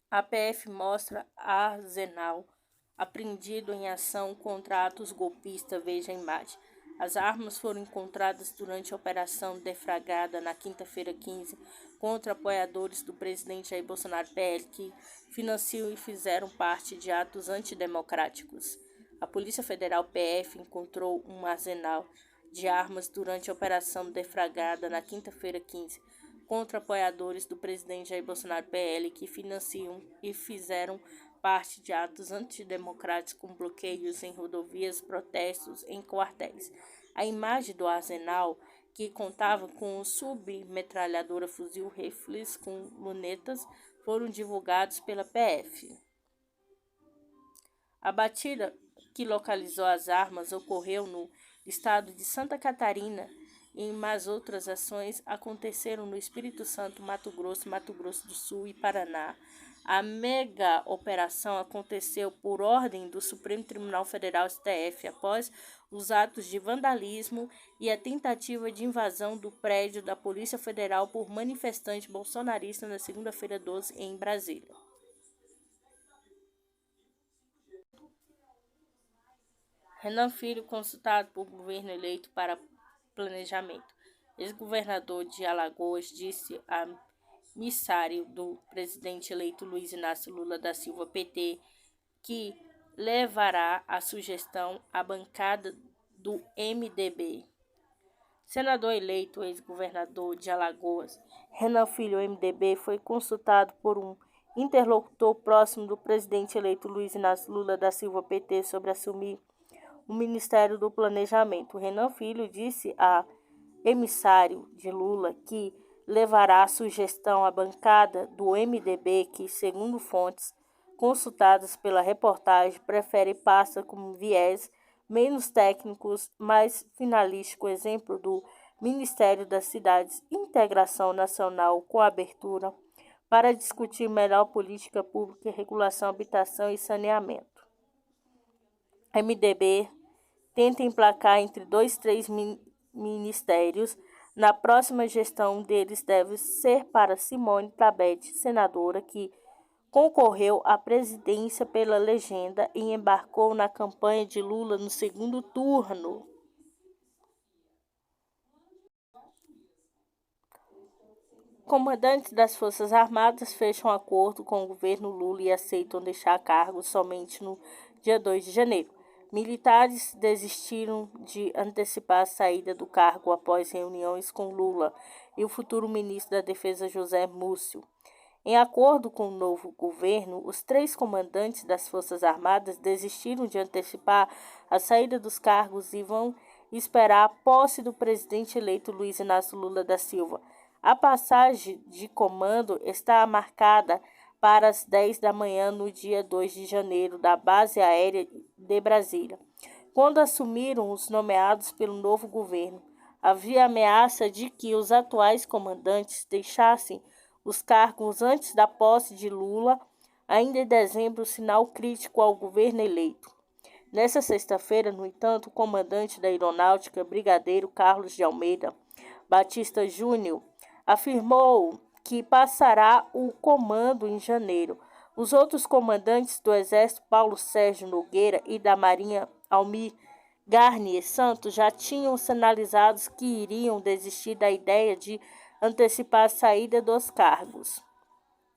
A PF mostra arsenal apreendido em ação contra atos golpistas. Veja a imagem. As armas foram encontradas durante a operação deflagrada na quinta-feira 15 contra apoiadores do presidente Jair Bolsonaro PL que financiam e fizeram parte de atos antidemocráticos. A Polícia Federal PF encontrou um arsenal de armas durante a operação deflagrada na quinta-feira 15 contra apoiadores do presidente Jair Bolsonaro PL que financiam e fizeram parte de atos antidemocráticos com bloqueios em rodovias, protestos em quartéis. A imagem do arsenal, que contava com submetralhadora fuzil rifles com lunetas, foram divulgados pela PF. A batida que localizou as armas ocorreu no estado de Santa Catarina e mais outras ações aconteceram no Espírito Santo, Mato Grosso do Sul e Paraná. A mega operação aconteceu por ordem do Supremo Tribunal Federal STF após os atos de vandalismo e a tentativa de invasão do prédio da Polícia Federal por manifestantes bolsonaristas na segunda-feira 12 em Brasília. Renan Filho consultado por governo eleito para planejamento. Ex-governador de Alagoas disse a emissário do presidente eleito Luiz Inácio Lula da Silva, PT, que levará a sugestão à bancada do MDB. Senador eleito, ex-governador de Alagoas, Renan Filho, MDB, foi consultado por um interlocutor próximo do presidente eleito Luiz Inácio Lula da Silva, PT, sobre assumir o Ministério do Planejamento. Renan Filho disse a emissário de Lula que levará a sugestão à bancada do MDB que, segundo fontes consultadas pela reportagem, prefere pasta com viés menos técnicos, mais finalístico, exemplo do Ministério das Cidades, Integração Nacional com abertura para discutir melhor política pública, regulação, habitação e saneamento. MDB tenta emplacar entre 2 e 3 ministérios. Na próxima gestão deles deve ser para Simone Tebet, senadora que concorreu à presidência pela legenda e embarcou na campanha de Lula no segundo turno. Comandantes das Forças Armadas fecham acordo com o governo Lula e aceitam deixar cargos somente no dia 2 de janeiro. Militares desistiram de antecipar a saída do cargo após reuniões com Lula e o futuro ministro da Defesa José Múcio. Em acordo com o novo governo, os 3 comandantes das Forças Armadas desistiram de antecipar a saída dos cargos e vão esperar a posse do presidente eleito Luiz Inácio Lula da Silva. A passagem de comando está marcada para as 10 da manhã no dia 2 de janeiro da Base Aérea de Brasília. Quando assumiram os nomeados pelo novo governo, havia ameaça de que os atuais comandantes deixassem os cargos antes da posse de Lula, ainda em dezembro, sinal crítico ao governo eleito. Nessa sexta-feira, no entanto, o comandante da Aeronáutica, Brigadeiro Carlos de Almeida Batista Júnior, afirmou que passará o comando em janeiro. Os outros comandantes do Exército, Paulo Sérgio Nogueira, e da Marinha, Almir Garnier Santos, já tinham sinalizado que iriam desistir da ideia de antecipar a saída dos cargos.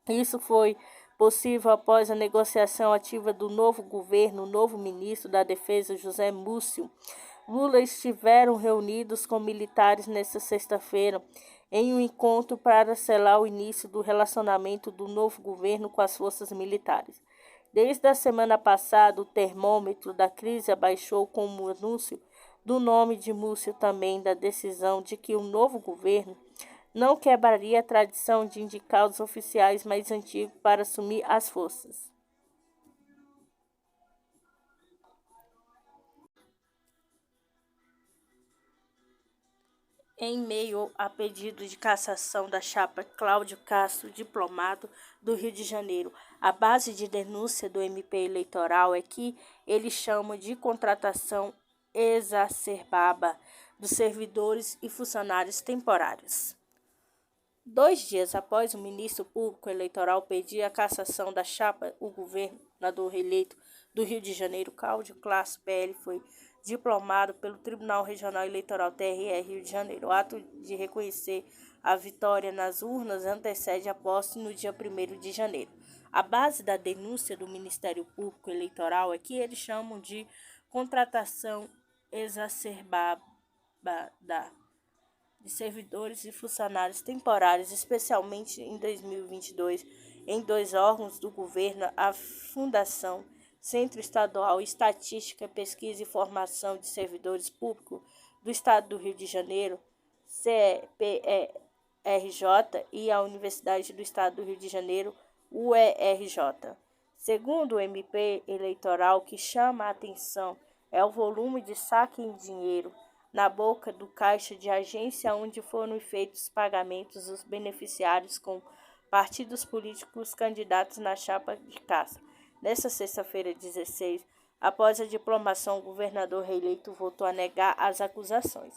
Isso foi possível após a negociação ativa do novo governo, o novo ministro da Defesa, José Múcio. Lula estiveram reunidos com militares nesta sexta-feira em um encontro para selar o início do relacionamento do novo governo com as forças militares. Desde a semana passada, o termômetro da crise abaixou com o anúncio do nome de Múcio, também da decisão de que o novo governo não quebraria a tradição de indicar os oficiais mais antigos para assumir as forças. Em meio a pedido de cassação da chapa Cláudio Castro, diplomado do Rio de Janeiro, a base de denúncia do MP eleitoral é que eles chamam de contratação exacerbada dos servidores e funcionários temporários. 2 dias após o ministro público eleitoral pedir a cassação da chapa, o governador reeleito do Rio de Janeiro, Cláudio Castro, PL, foi diplomado pelo Tribunal Regional Eleitoral TRE Rio de Janeiro. O ato de reconhecer a vitória nas urnas antecede a posse no dia 1º de janeiro. A base da denúncia do Ministério Público Eleitoral é que eles chamam de contratação exacerbada de servidores e funcionários temporários, especialmente em 2022, em 2 órgãos do governo, a Fundação Centro Estadual Estatística, Pesquisa e Formação de Servidores Públicos do Estado do Rio de Janeiro, CEPRJ, e a Universidade do Estado do Rio de Janeiro, UERJ. Segundo o MP eleitoral, que chama a atenção é o volume de saque em dinheiro na boca do caixa de agência onde foram feitos pagamentos dos beneficiários com partidos políticos candidatos na chapa de Castro. Nesta sexta-feira, 16, após a diplomação, o governador reeleito voltou a negar as acusações.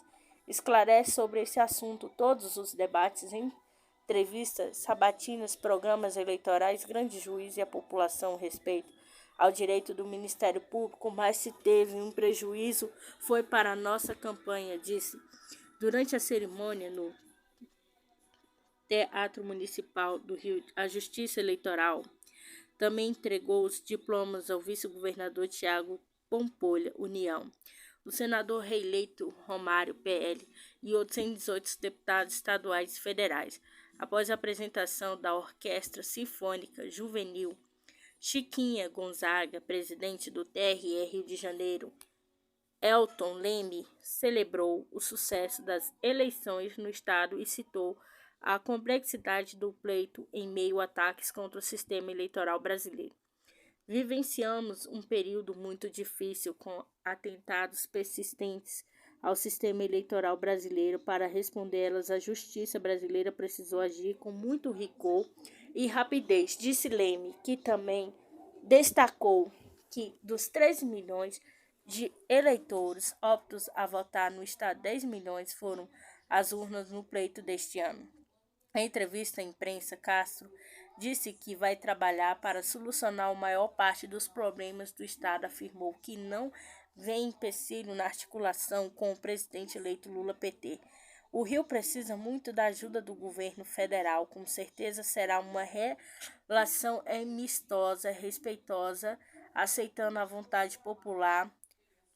Esclarece sobre esse assunto todos os debates, entrevistas, sabatinas, programas eleitorais, grande juízo e a população respeito ao direito do Ministério Público, mas se teve um prejuízo foi para a nossa campanha, disse. Durante a cerimônia no Teatro Municipal do Rio, a Justiça Eleitoral também entregou os diplomas ao vice-governador Tiago Pampolha, União, o senador reeleito Romário, PL, e outros 118 deputados estaduais e federais. Após a apresentação da Orquestra Sinfônica Juvenil, Chiquinha Gonzaga, presidente do TRE Rio de Janeiro, Elton Leme, celebrou o sucesso das eleições no estado e citou a complexidade do pleito em meio a ataques contra o sistema eleitoral brasileiro. Vivenciamos um período muito difícil com atentados persistentes ao sistema eleitoral brasileiro. Para respondê-las, a justiça brasileira precisou agir com muito rigor e rapidez, disse Leme, que também destacou que dos 13 milhões de eleitores aptos a votar no estado, 10 milhões foram às urnas no pleito deste ano. Em entrevista à imprensa, Castro disse que vai trabalhar para solucionar a maior parte dos problemas do estado. Afirmou que não vê empecilho na articulação com o presidente eleito Lula PT. O Rio precisa muito da ajuda do governo federal. Com certeza será uma relação amistosa, respeitosa, aceitando a vontade popular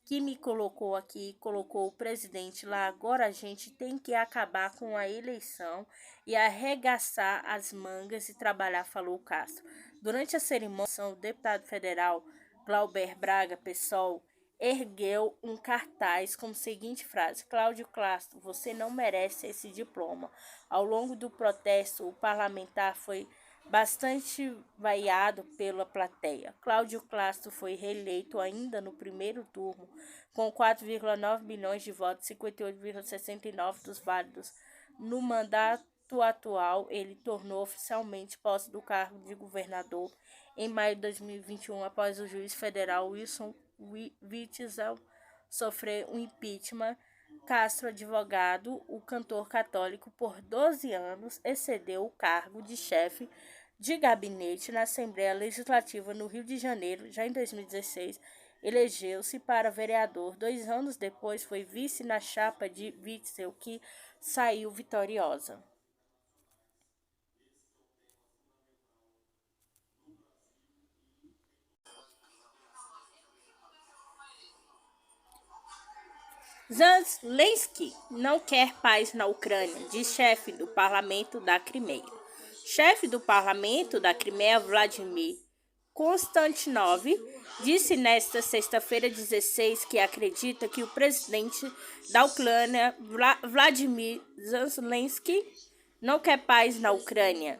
que me colocou aqui, colocou o presidente lá. Agora a gente tem que acabar com a eleição e arregaçar as mangas e trabalhar, falou Castro. Durante a cerimônia, o deputado federal Glauber Braga, PSOL, ergueu um cartaz com a seguinte frase: Cláudio Castro, você não merece esse diploma. Ao longo do protesto, o parlamentar foi bastante vaiado pela plateia. Cláudio Castro foi reeleito ainda no primeiro turno, com 4,9 milhões de votos, 58,69% dos válidos. No mandato atual, ele tornou oficialmente posse do cargo de governador em maio de 2021, após o juiz federal Wilson Witzel sofrer um impeachment. Castro, advogado, o cantor católico, por 12 anos, excedeu o cargo de chefe de gabinete na Assembleia Legislativa no Rio de Janeiro. Já em 2016, elegeu-se para vereador. 2 anos depois, foi vice na chapa de Witzel, que saiu vitoriosa. Zelensky não quer paz na Ucrânia, diz chefe do parlamento da Crimeia. Chefe do parlamento da Crimeia, Vladimir Konstantinov, disse nesta sexta-feira 16 que acredita que o presidente da Ucrânia, Vladimir Zelensky, não quer paz na Ucrânia.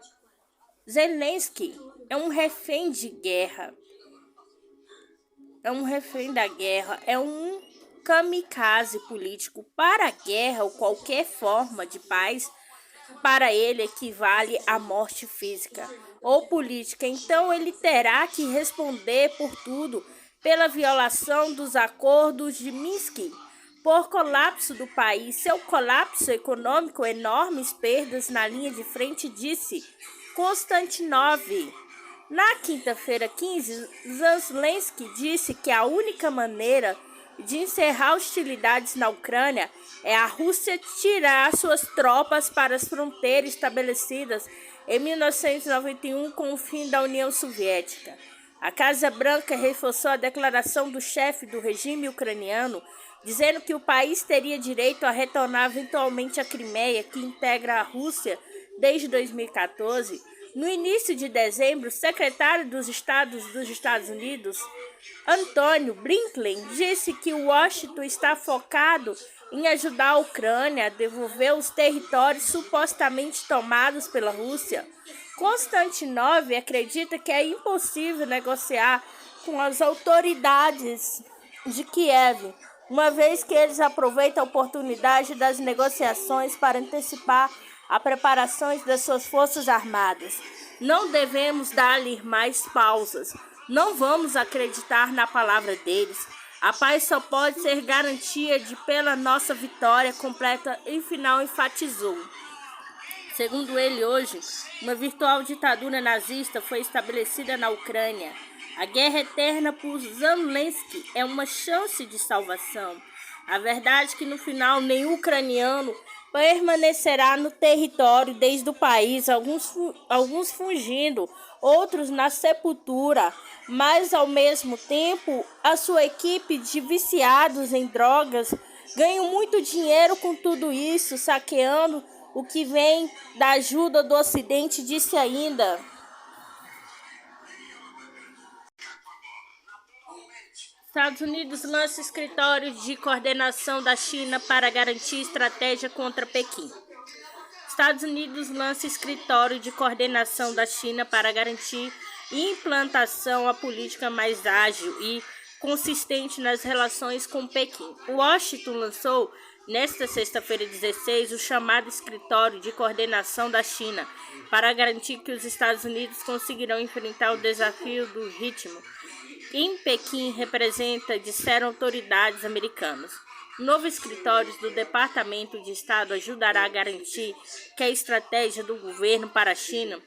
Zelensky é um refém de guerra. É um refém da guerra, é um kamikaze político. Para a guerra ou qualquer forma de paz, para ele equivale à morte física ou política. Então ele terá que responder por tudo, pela violação dos acordos de Minsk, por colapso do país, seu colapso econômico, enormes perdas na linha de frente, disse Konstantinov. Na quinta-feira 15, Zelensky disse que a única maneira de encerrar hostilidades na Ucrânia é a Rússia tirar suas tropas para as fronteiras estabelecidas em 1991 com o fim da União Soviética. A Casa Branca reforçou a declaração do chefe do regime ucraniano, dizendo que o país teria direito a retornar eventualmente a Crimeia, que integra a Rússia desde 2014. No início de dezembro, o secretário dos Estados Unidos, Antony Blinken, disse que Washington está focado em ajudar a Ucrânia a devolver os territórios supostamente tomados pela Rússia. Konstantinov acredita que é impossível negociar com as autoridades de Kiev, uma vez que eles aproveitam a oportunidade das negociações para antecipar as preparações das suas forças armadas. Não devemos dar-lhe mais pausas. Não vamos acreditar na palavra deles. A paz só pode ser garantia pela nossa vitória completa e final, enfatizou. Segundo ele, hoje, uma virtual ditadura nazista foi estabelecida na Ucrânia. A guerra eterna por Zelensky é uma chance de salvação. A verdade é que no final nenhum ucraniano permanecerá no território desde o país, alguns fugindo, outros na sepultura, mas ao mesmo tempo a sua equipe de viciados em drogas ganham muito dinheiro com tudo isso, saqueando o que vem da ajuda do Ocidente, disse ainda. Estados Unidos lança escritório de coordenação da China para garantir estratégia contra Pequim. Estados Unidos lança escritório de coordenação da China para garantir implantação a política mais ágil e consistente nas relações com Pequim. Washington lançou, nesta sexta-feira 16, o chamado Escritório de Coordenação da China para garantir que os Estados Unidos conseguirão enfrentar o desafio do ritmo em Pequim representa, disseram autoridades americanas. O novo escritório do Departamento de Estado ajudará a garantir que a estratégia do governo para a China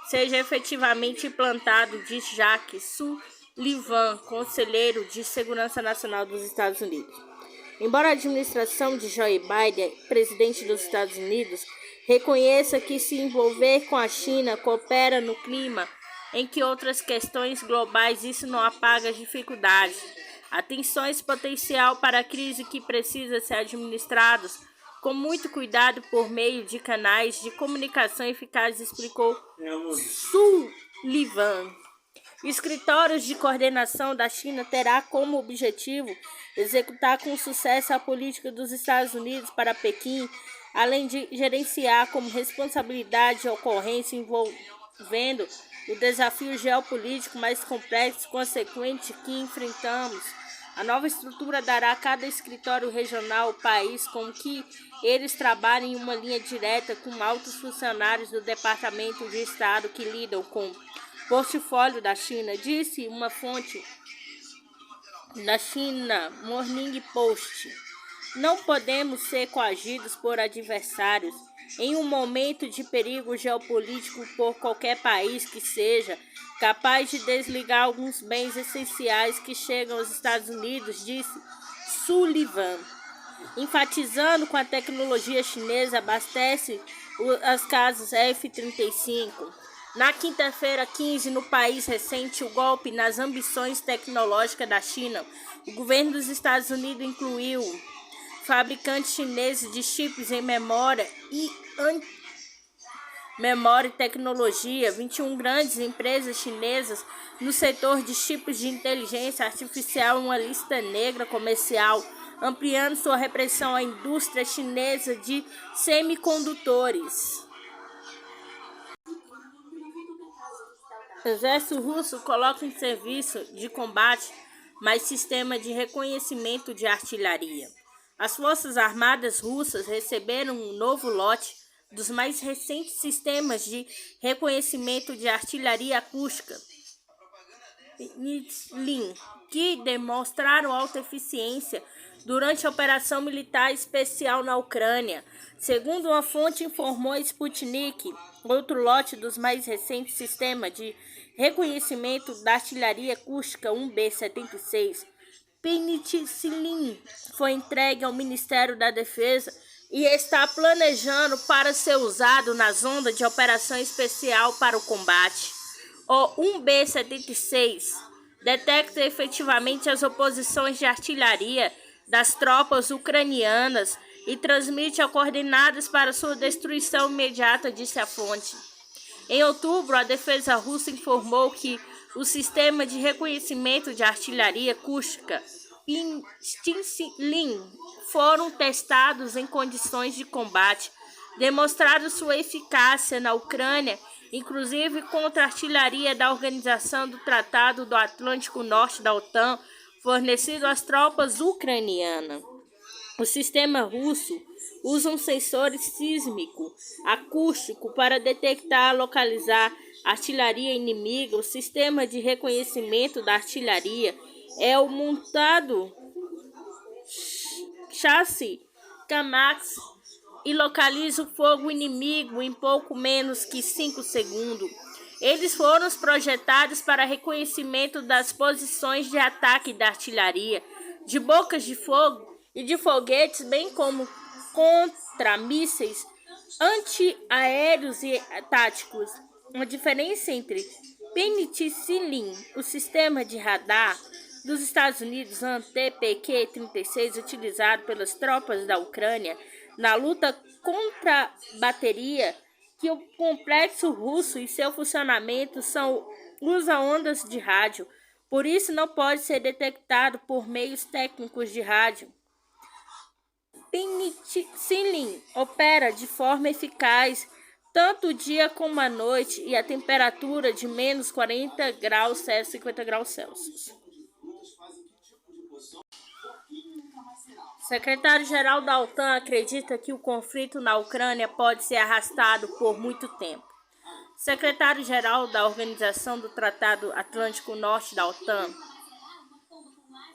seja efetivamente implantado, diz Jake Sullivan, conselheiro de Segurança Nacional dos Estados Unidos. Embora a administração de Joe Biden, presidente dos Estados Unidos, reconheça que se envolver com a China coopera no clima em que outras questões globais, isso não apaga as dificuldades. Há tensões potencial para a crise que precisa ser administrados com muito cuidado por meio de canais de comunicação eficazes, explicou Sullivan. Escritórios de coordenação da China terá como objetivo executar com sucesso a política dos Estados Unidos para Pequim, além de gerenciar como responsabilidade a ocorrência envolvendo o desafio geopolítico mais complexo e consequente que enfrentamos. A nova estrutura dará a cada escritório regional país com que eles trabalhem em uma linha direta com altos funcionários do Departamento de Estado que lidam com o portfólio da China, disse uma fonte da China Morning Post. Não podemos ser coagidos por adversários em um momento de perigo geopolítico por qualquer país que seja capaz de desligar alguns bens essenciais que chegam aos Estados Unidos, disse Sullivan, enfatizando que a tecnologia chinesa abastece as casas F-35. Na quinta-feira 15, no país recente, o golpe nas ambições tecnológicas da China, o governo dos Estados Unidos incluiu fabricantes chineses de chips em memória e tecnologia, 21 grandes empresas chinesas no setor de chips de inteligência artificial, uma lista negra comercial, ampliando sua repressão à indústria chinesa de semicondutores. O exército russo coloca em serviço de combate mais sistema de reconhecimento de artilharia. As Forças Armadas russas receberam um novo lote dos mais recentes sistemas de reconhecimento de artilharia acústica Penicillin, que demonstraram alta eficiência durante a operação militar especial na Ucrânia. Segundo uma fonte informou a Sputnik, outro lote dos mais recentes sistemas de reconhecimento da artilharia acústica 1B-76, Penicillin, foi entregue ao Ministério da Defesa e está planejando para ser usado na zona de operação especial para o combate. O 1B-76 detecta efetivamente as oposições de artilharia das tropas ucranianas e transmite coordenadas para sua destruição imediata, disse a fonte. Em outubro, a defesa russa informou que o sistema de reconhecimento de artilharia acústica Penicillin foram testados em condições de combate, demonstrando sua eficácia na Ucrânia, inclusive contra a artilharia da Organização do Tratado do Atlântico Norte da OTAN, fornecido às tropas ucranianas. O sistema russo usa um sensor sísmico acústico para detectar e localizar artilharia inimiga. O sistema de reconhecimento da artilharia é o montado chassi Kamax e localiza o fogo inimigo em pouco menos que 5 segundos. Eles foram projetados para reconhecimento das posições de ataque da artilharia, de bocas de fogo e de foguetes, bem como contra mísseis antiaéreos e táticos. A diferença entre Penicillin, o sistema de radar dos Estados Unidos ANT-PQ-36 utilizado pelas tropas da Ucrânia na luta contra a bateria, que o complexo russo e seu funcionamento usa ondas de rádio, por isso não pode ser detectado por meios técnicos de rádio. Penicillin opera de forma eficaz tanto o dia como a noite e a temperatura de menos 40 graus Celsius, 50 graus Celsius. O secretário-geral da OTAN acredita que o conflito na Ucrânia pode ser arrastado por muito tempo. O secretário-geral da Organização do Tratado Atlântico Norte da OTAN,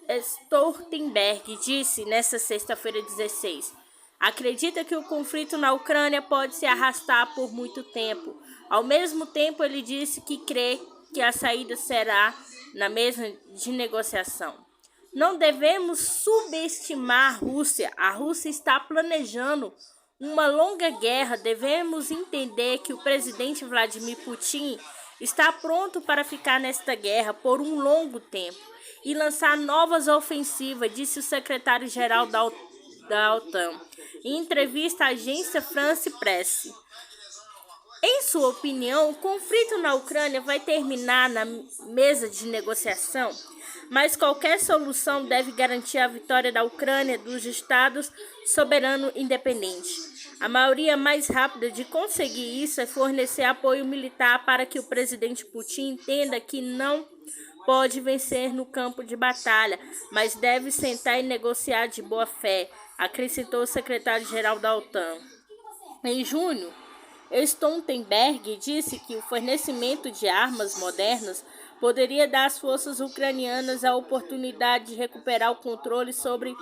Stoltenberg, disse nesta sexta-feira 16, acredita que o conflito na Ucrânia pode se arrastar por muito tempo. Ao mesmo tempo, ele disse que crê que a saída será na mesa de negociação. Não devemos subestimar a Rússia. A Rússia está planejando uma longa guerra. Devemos entender que o presidente Vladimir Putin está pronto para ficar nesta guerra por um longo tempo e lançar novas ofensivas, disse o secretário-geral da OTAN, em entrevista à agência France Presse. Em sua opinião, o conflito na Ucrânia vai terminar na mesa de negociação, mas qualquer solução deve garantir a vitória da Ucrânia dos Estados soberano independente. A maioria mais rápida de conseguir isso é fornecer apoio militar para que o presidente Putin entenda que não pode vencer no campo de batalha, mas deve sentar e negociar de boa fé, acrescentou o secretário-geral da OTAN. Em junho, Stoltenberg disse que o fornecimento de armas modernas poderia dar às forças ucranianas a oportunidade de recuperar o controle sobre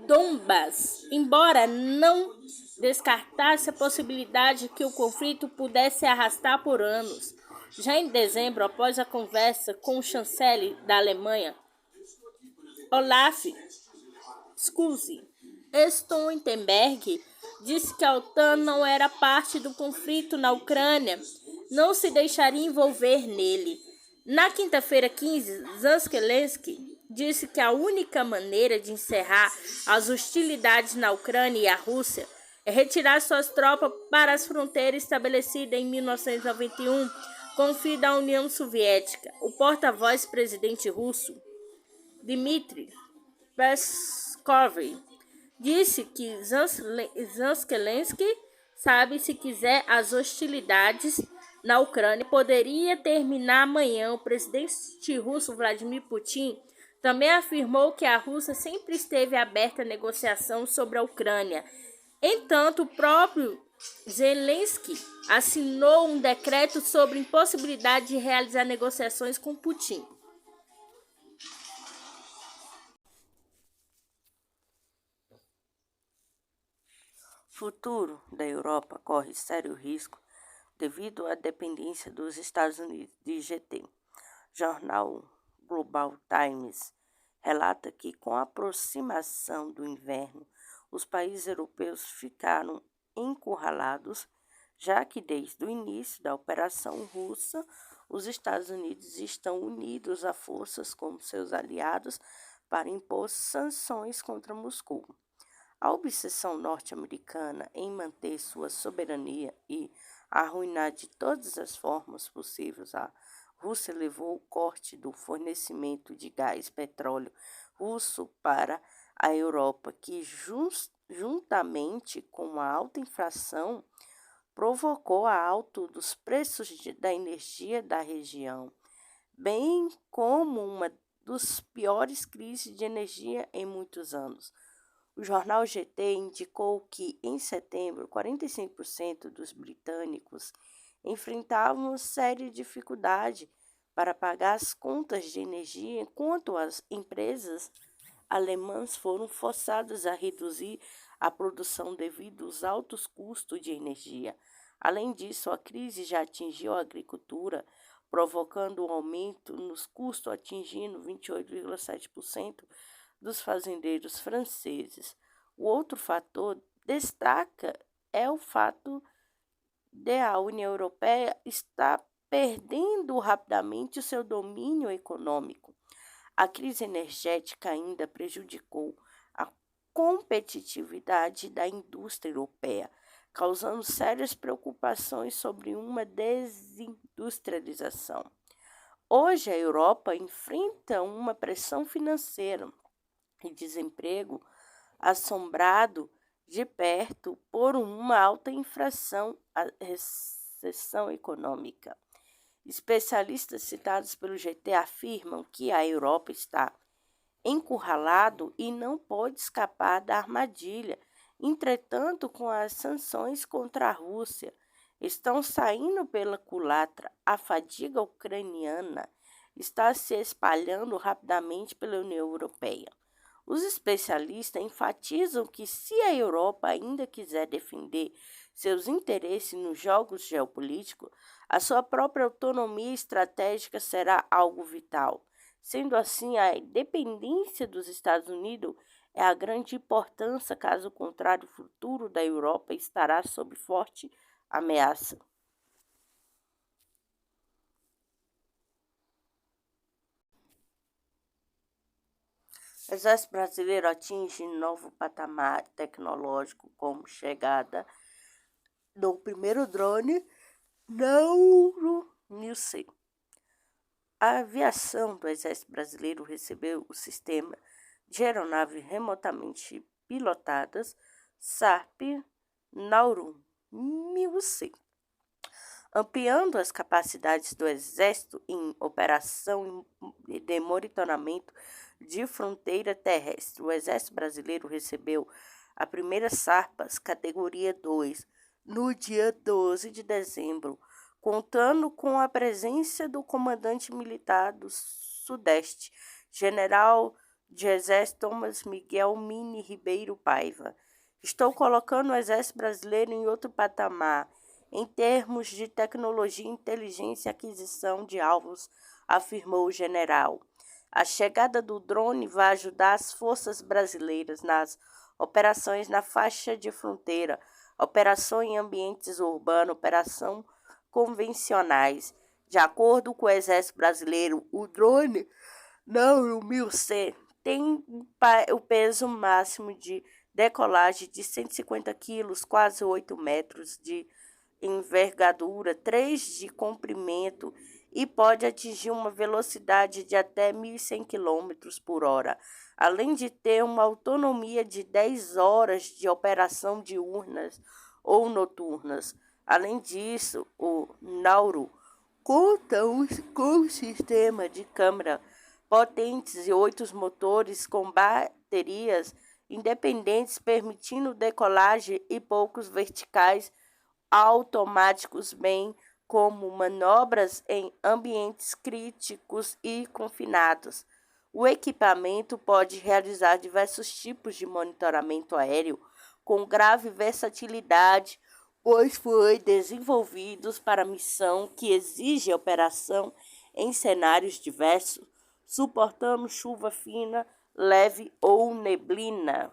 Donbas, embora não descartasse a possibilidade de que o conflito pudesse arrastar por anos. Já em dezembro, após a conversa com o chanceler da Alemanha, Olaf Scholz, Stoltenberg disse que a OTAN não era parte do conflito na Ucrânia, não se deixaria envolver nele. Na quinta-feira 15, Zelensky disse que a única maneira de encerrar as hostilidades na Ucrânia e a Rússia é retirar suas tropas para as fronteiras estabelecidas em 1991 com o fim da União Soviética. O porta-voz presidente russo, Dmitry Peskov, disse que Zelensky sabe se quiser as hostilidades na Ucrânia poderia terminar amanhã. O presidente russo Vladimir Putin também afirmou que a Rússia sempre esteve aberta à negociação sobre a Ucrânia. Entanto, o próprio Zelensky assinou um decreto sobre impossibilidade de realizar negociações com Putin. O futuro da Europa corre sério risco devido à dependência dos Estados Unidos de GT. Jornal Global Times relata que, com a aproximação do inverno, os países europeus ficaram encurralados, já que desde o início da operação russa, os Estados Unidos estão unidos a forças como seus aliados para impor sanções contra Moscou. A obsessão norte-americana em manter sua soberania e arruinar de todas as formas possíveis a Rússia levou o corte do fornecimento de gás e petróleo russo para a Europa, que juntamente com a alta inflação provocou a alta dos preços da energia da região, bem como uma das piores crises de energia em muitos anos. O jornal GT indicou que, em setembro, 45% dos britânicos enfrentavam séria dificuldade para pagar as contas de energia, enquanto as empresas alemãs foram forçadas a reduzir a produção devido aos altos custos de energia. Além disso, a crise já atingiu a agricultura, provocando um aumento nos custos atingindo 28,7% dos fazendeiros franceses. O outro fator destaca é o fato de a União Europeia estar perdendo rapidamente o seu domínio econômico. A crise energética ainda prejudicou a competitividade da indústria europeia, causando sérias preocupações sobre uma desindustrialização. Hoje, a Europa enfrenta uma pressão financeira e desemprego assombrado de perto por uma alta inflação, a recessão econômica. Especialistas citados pelo GT afirmam que a Europa está encurralado e não pode escapar da armadilha. Entretanto, com as sanções contra a Rússia estão saindo pela culatra, a fadiga ucraniana está se espalhando rapidamente pela União Europeia. Os especialistas enfatizam que, se a Europa ainda quiser defender seus interesses nos jogos geopolíticos, a sua própria autonomia estratégica será algo vital. Sendo assim, a dependência dos Estados Unidos é a grande importância, caso contrário, o futuro da Europa estará sob forte ameaça. O Exército Brasileiro atinge novo patamar tecnológico com chegada do primeiro drone Nauro 1000C. A aviação do Exército Brasileiro recebeu o sistema de aeronaves remotamente pilotadas SAP Nauro 1000C, ampliando as capacidades do Exército em operação de monitoramento de fronteira terrestre. O Exército Brasileiro recebeu a primeira SARPAS categoria 2 no dia 12 de dezembro, contando com a presença do comandante militar do Sudeste, general de Exército Thomas Miguel Mini Ribeiro Paiva. Estou colocando o Exército Brasileiro em outro patamar em termos de tecnologia, inteligência e aquisição de alvos, afirmou o general. A chegada do drone vai ajudar as forças brasileiras nas operações na faixa de fronteira, operação em ambientes urbanos, operação convencionais. De acordo com o Exército Brasileiro, o drone Nauro 1000C tem o peso máximo de decolagem de 150 kg, quase 8 metros de envergadura, 3 de comprimento e pode atingir uma velocidade de até 1.100 km por hora, além de ter uma autonomia de 10 horas de operação diurnas ou noturnas. Além disso, o Nauro conta com um sistema de câmera potentes e 8 motores com baterias independentes, permitindo decolagem e poucos verticais automáticos, bem como manobras em ambientes críticos e confinados. O equipamento pode realizar diversos tipos de monitoramento aéreo com grave versatilidade, pois foi desenvolvido para missão que exige operação em cenários diversos, suportando chuva fina, leve ou neblina.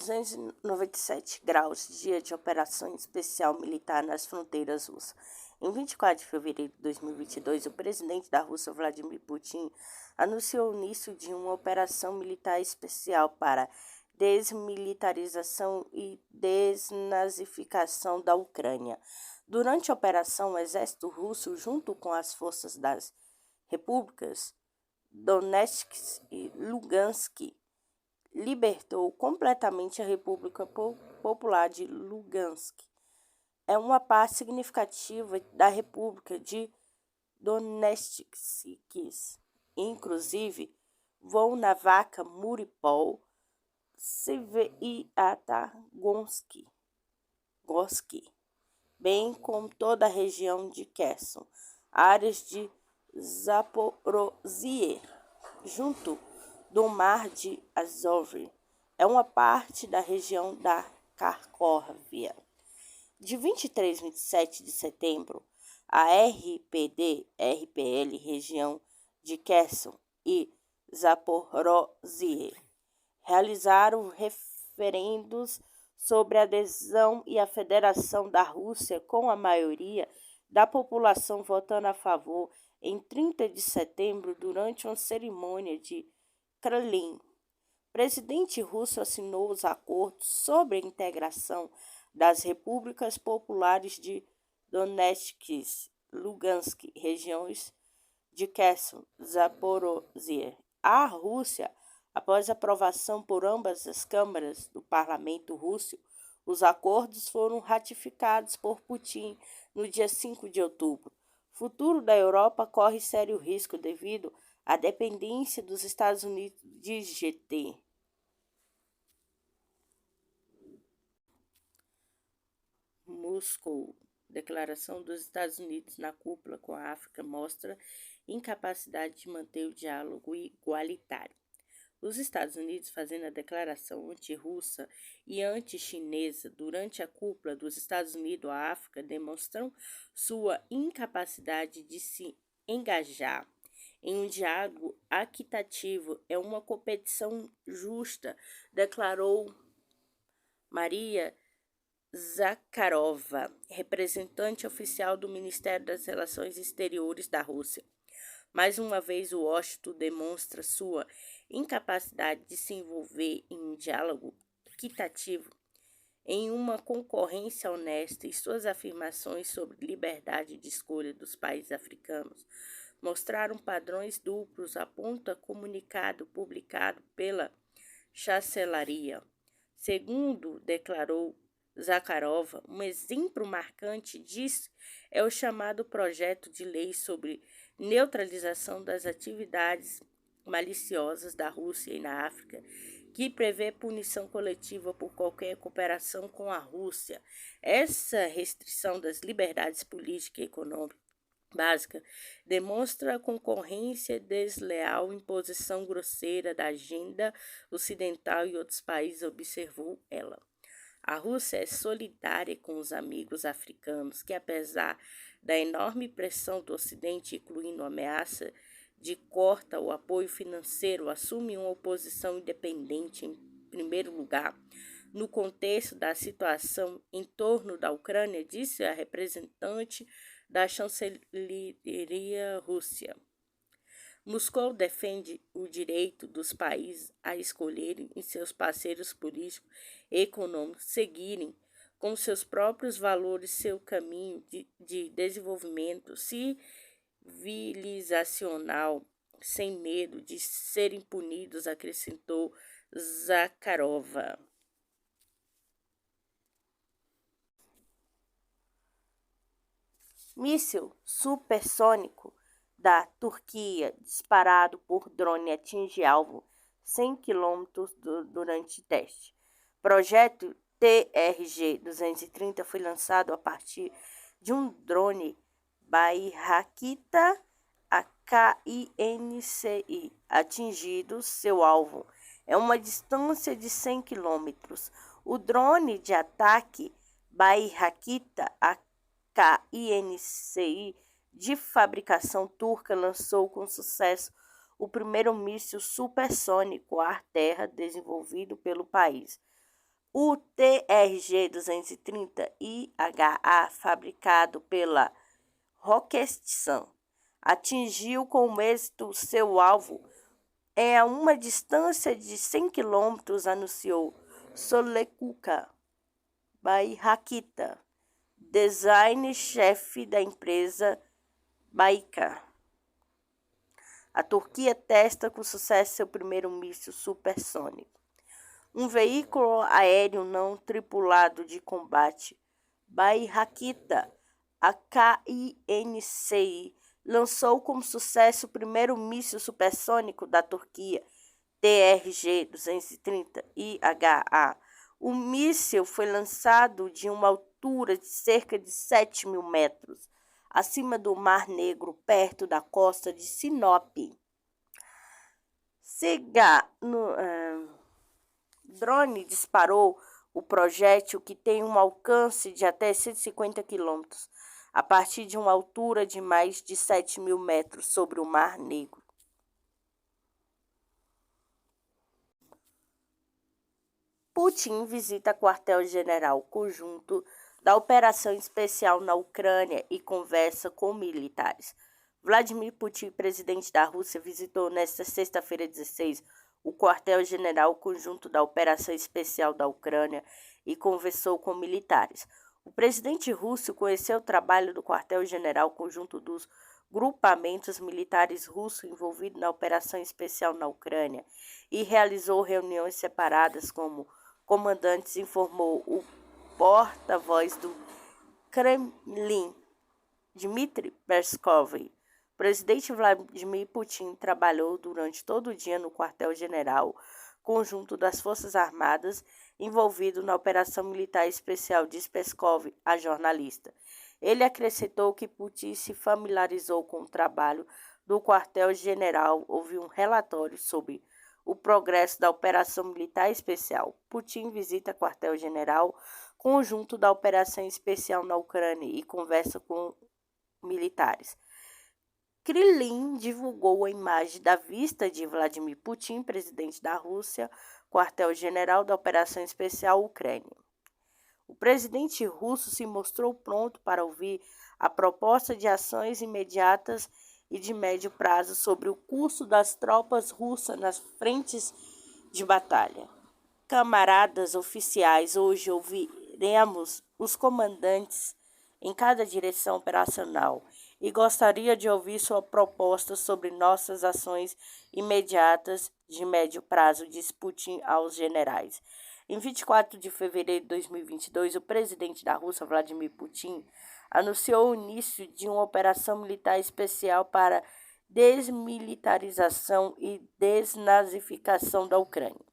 297 graus, dia de operação especial militar nas fronteiras russas. Em 24 de fevereiro de 2022, o presidente da Rússia, Vladimir Putin, anunciou o início de uma operação militar especial para desmilitarização e desnazificação da Ucrânia. Durante a operação, o exército russo, junto com as forças das repúblicas Donetsk e Lugansk, libertou completamente a República Popular de Lugansk. É uma parte significativa da República de Donetsk. Inclusive, vão na Vaca, Muripol, Sviatogonsk, bem como toda a região de Kherson, áreas de Zaporozhye, junto do Mar de Azov. É uma parte da região da Kharkovia. De 23 a 27 de setembro, a RPD-RPL, região de Kherson e Zaporozhye, realizaram referendos sobre a adesão e a federação da Rússia, com a maioria da população votando a favor em 30 de setembro, durante uma cerimônia de Kremlin. O presidente russo assinou os acordos sobre a integração das repúblicas populares de Donetsk, Lugansk, regiões de Kherson, Zaporozhye. A Rússia, após aprovação por ambas as câmaras do parlamento russo, os acordos foram ratificados por Putin no dia 5 de outubro. O futuro da Europa corre sério risco devido à dependência dos Estados Unidos de GT. Moscou. Declaração dos Estados Unidos na cúpula com a África mostra incapacidade de manter o diálogo igualitário. Os Estados Unidos, fazendo a declaração anti-russa e anti-chinesa durante a cúpula dos Estados Unidos à África, demonstram sua incapacidade de se engajar em um diálogo equitativo. É uma competição justa, declarou Maria Zakharova, representante oficial do Ministério das Relações Exteriores da Rússia. Mais uma vez, Washington demonstra sua incapacidade de se envolver em um diálogo equitativo, em uma concorrência honesta, e suas afirmações sobre liberdade de escolha dos países africanos mostraram padrões duplos, aponta comunicado publicado pela chancelaria. Segundo declarou Zakharova, um exemplo marcante disso é o chamado projeto de lei sobre neutralização das atividades maliciosas da Rússia e na África, que prevê punição coletiva por qualquer cooperação com a Rússia. Essa restrição das liberdades políticas e econômicas básica demonstra a concorrência desleal, imposição grosseira da agenda ocidental e outros países, observou ela. A Rússia é solidária com os amigos africanos que, apesar da enorme pressão do Ocidente, incluindo a ameaça de corte ao apoio financeiro, assume uma oposição independente em primeiro lugar. No contexto da situação em torno da Ucrânia, disse a representante da chancelaria Rússia. Moscou defende o direito dos países a escolherem e seus parceiros políticos e econômicos seguirem com seus próprios valores seu caminho de desenvolvimento civilizacional, sem medo de serem punidos, acrescentou Zakharova. Míssil supersônico da Turquia, disparado por drone, atinge alvo 100 km durante teste. Projeto TRG-230 foi lançado a partir de um drone Baihakita AKINCI, atingido seu alvo. É uma distância de 100 km. O drone de ataque Baihakita AKINCI, de fabricação turca, lançou com sucesso o primeiro míssil supersônico ar-terra desenvolvido pelo país. O TRG-230 fabricado pela Roketsan, atingiu com êxito seu alvo a uma distância de 100 km, anunciou Solekuka Baihakita, design-chefe da empresa Baykar. A Turquia testa com sucesso seu primeiro míssil supersônico. Um veículo aéreo não tripulado de combate, Baihakita AKINCI, lançou com sucesso o primeiro míssil supersônico da Turquia, TRG-230 O míssil foi lançado de uma altura de cerca de 7.000 metros, acima do Mar Negro, perto da costa de Sinop. Drone disparou o projétil, que tem um alcance de até 150 km, a partir de uma altura de mais de 7.000 metros sobre o Mar Negro. Putin visita quartel-general conjunto da Operação Especial na Ucrânia e conversa com militares. Vladimir Putin, presidente da Rússia, visitou nesta sexta-feira 16 o quartel-general conjunto da Operação Especial da Ucrânia e conversou com militares. O presidente russo conheceu o trabalho do quartel-general conjunto dos grupamentos militares russos envolvidos na Operação Especial na Ucrânia e realizou reuniões separadas como comandantes, informou o porta-voz do Kremlin, Dmitry Peskov. O presidente Vladimir Putin trabalhou durante todo o dia no quartel-general conjunto das Forças Armadas envolvido na Operação Militar Especial, diz Peskov a jornalista. Ele acrescentou que Putin se familiarizou com o trabalho do quartel-general. Houve um relatório sobre o progresso da Operação Militar Especial. Putin visita quartel-general conjunto da Operação Especial na Ucrânia e conversa com militares. Kremlin divulgou a imagem da vista de Vladimir Putin, presidente da Rússia, quartel-general da Operação Especial Ucrânia. O presidente russo se mostrou pronto para ouvir a proposta de ações imediatas e de médio prazo sobre o curso das tropas russas nas frentes de batalha. Camaradas oficiais, hoje ouviremos os comandantes em cada direção operacional e gostaria de ouvir sua proposta sobre nossas ações imediatas de médio prazo, diz Putin aos generais. Em 24 de fevereiro de 2022, o presidente da Rússia, Vladimir Putin, anunciou o início de uma operação militar especial para desmilitarização e desnazificação da Ucrânia.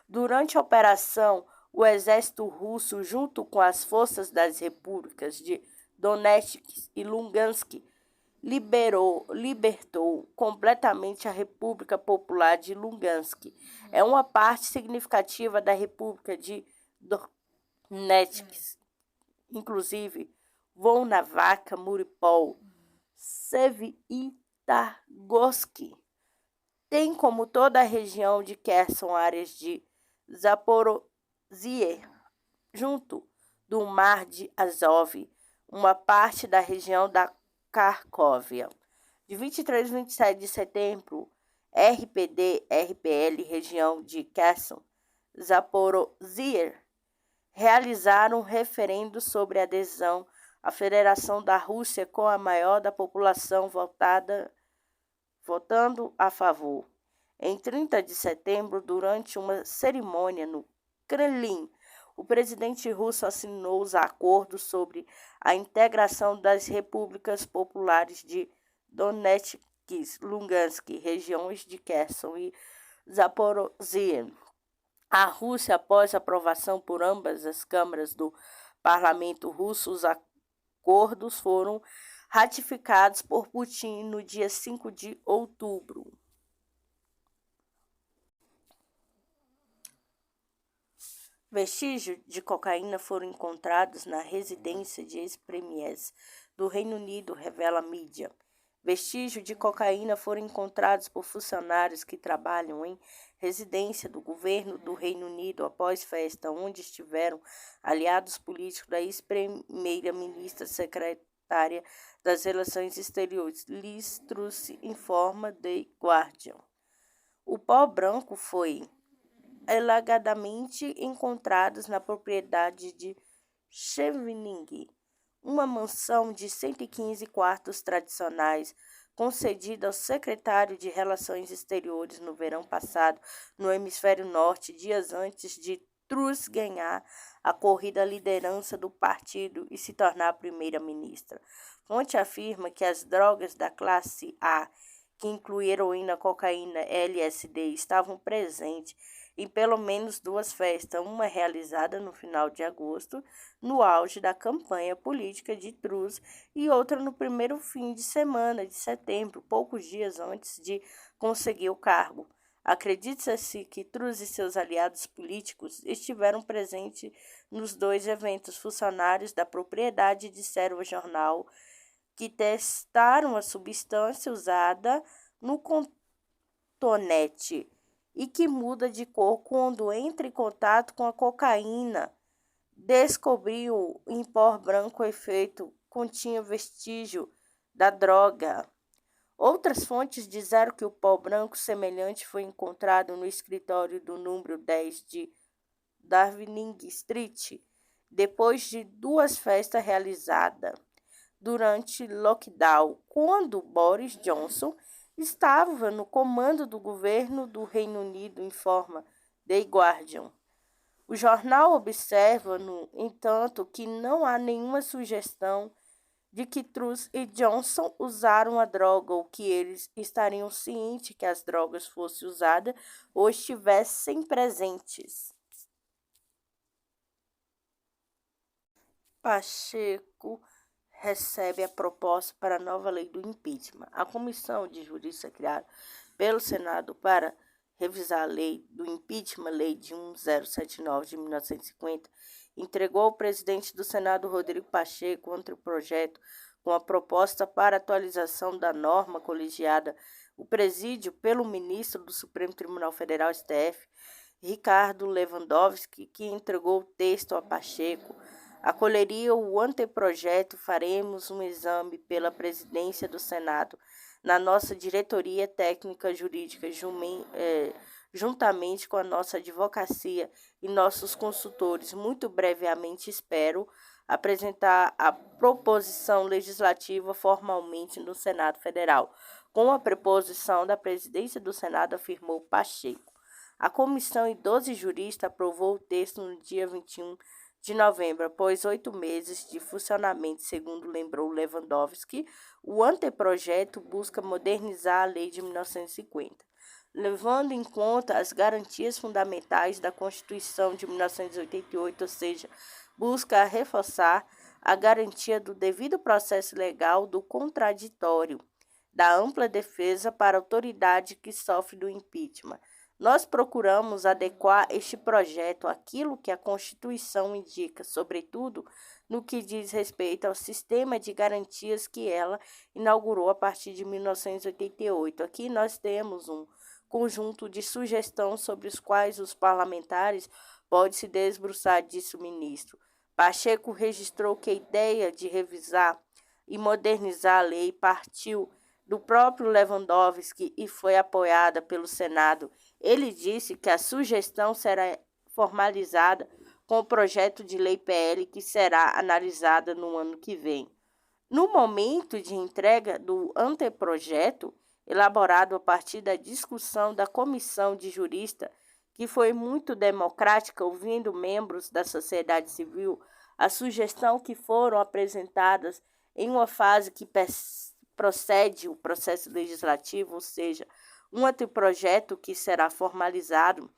Durante a operação, o exército russo, junto com as forças das repúblicas de Donetsk e Lugansk, libertou completamente a República Popular de Lugansk. É uma parte significativa da República de Donetsk, inclusive Volnovakha, Mariupol, Sevastopolsk. Tem, como toda a região de Kherson, áreas de Zaporozhye, junto do Mar de Azov, uma parte da região da Kharkovia. De 23 a 27 de setembro, RPD-RPL, região de Kherson, Zaporozhye, realizaram um referendo sobre adesão à Federação da Rússia, com a maior da população votando a favor. Em 30 de setembro, durante uma cerimônia no Kremlin, o presidente russo assinou os acordos sobre a integração das repúblicas populares de Donetsk, Lugansk, regiões de Kherson e Zaporozhye. A Rússia, após aprovação por ambas as câmaras do parlamento russo, os acordos foram ratificados por Putin no dia 5 de outubro. Vestígios de cocaína foram encontrados na residência de ex-premiers do Reino Unido, revela a mídia. Vestígios de cocaína foram encontrados por funcionários que trabalham em residência do governo do Reino Unido após festa onde estiveram aliados políticos da ex-primeira-ministra secretária das Relações Exteriores, Liz Truss, informa The Guardian. O pó branco foi alegadamente encontrados na propriedade de Chevening, uma mansão de 115 quartos tradicionais concedida ao secretário de Relações Exteriores no verão passado no hemisfério norte, dias antes de Truss ganhar a corrida à liderança do partido e se tornar a primeira-ministra. Fonte afirma que as drogas da classe A, que incluem heroína, cocaína e LSD, estavam presentes em pelo menos 2 festas, uma realizada no final de agosto, no auge da campanha política de Truss, e outra no primeiro fim de semana de setembro, poucos dias antes de conseguir o cargo. Acredita-se que Truss e seus aliados políticos estiveram presentes nos 2 eventos. Funcionários da propriedade disseram ao jornal que testaram a substância usada no cotonete e que muda de cor quando entra em contato com a cocaína. Descobriu em pó branco o efeito continha vestígio da droga. Outras fontes disseram que o pó branco semelhante foi encontrado no escritório do número 10 de Downing Street, depois de 2 festas realizadas durante lockdown, quando Boris Johnson estava no comando do governo do Reino Unido, informa The Guardian. O jornal observa, no entanto, que não há nenhuma sugestão de que Truss e Johnson usaram a droga ou que eles estariam cientes que as drogas fossem usadas ou estivessem presentes. Pacheco recebe a proposta para a nova lei do impeachment. A comissão de justiça criada pelo Senado para revisar a lei do impeachment, lei de 1079 de 1950, entregou ao presidente do Senado, Rodrigo Pacheco, outro projeto com a proposta para atualização da norma colegiada, o presídio pelo ministro do Supremo Tribunal Federal, STF, Ricardo Lewandowski, que entregou o texto a Pacheco. Acolheria o anteprojeto, faremos um exame pela presidência do Senado, na nossa diretoria técnica jurídica, juntamente com a nossa advocacia e nossos consultores. Muito brevemente, espero apresentar a proposição legislativa formalmente no Senado Federal, com a preposição da presidência do Senado, afirmou Pacheco. A comissão e 12 juristas aprovou o texto no dia 21 de novembro, após 8 meses de funcionamento, segundo lembrou Lewandowski. O anteprojeto busca modernizar a lei de 1950, levando em conta as garantias fundamentais da Constituição de 1988, ou seja, busca reforçar a garantia do devido processo legal, do contraditório, da ampla defesa para a autoridade que sofre do impeachment. Nós procuramos adequar este projeto àquilo que a Constituição indica, sobretudo no que diz respeito ao sistema de garantias que ela inaugurou a partir de 1988. Aqui nós temos um conjunto de sugestões sobre os quais os parlamentares podem se debruçar, disse o ministro. Pacheco registrou que a ideia de revisar e modernizar a lei partiu do próprio Lewandowski e foi apoiada pelo Senado. Ele disse que a sugestão será formalizada com o projeto de lei PL que será analisada no ano que vem. No momento de entrega do anteprojeto, elaborado a partir da discussão da comissão de juristas, que foi muito democrática, ouvindo membros da sociedade civil, as sugestões que foram apresentadas em uma fase que procede o processo legislativo, ou seja, Um anteprojeto que será formalizado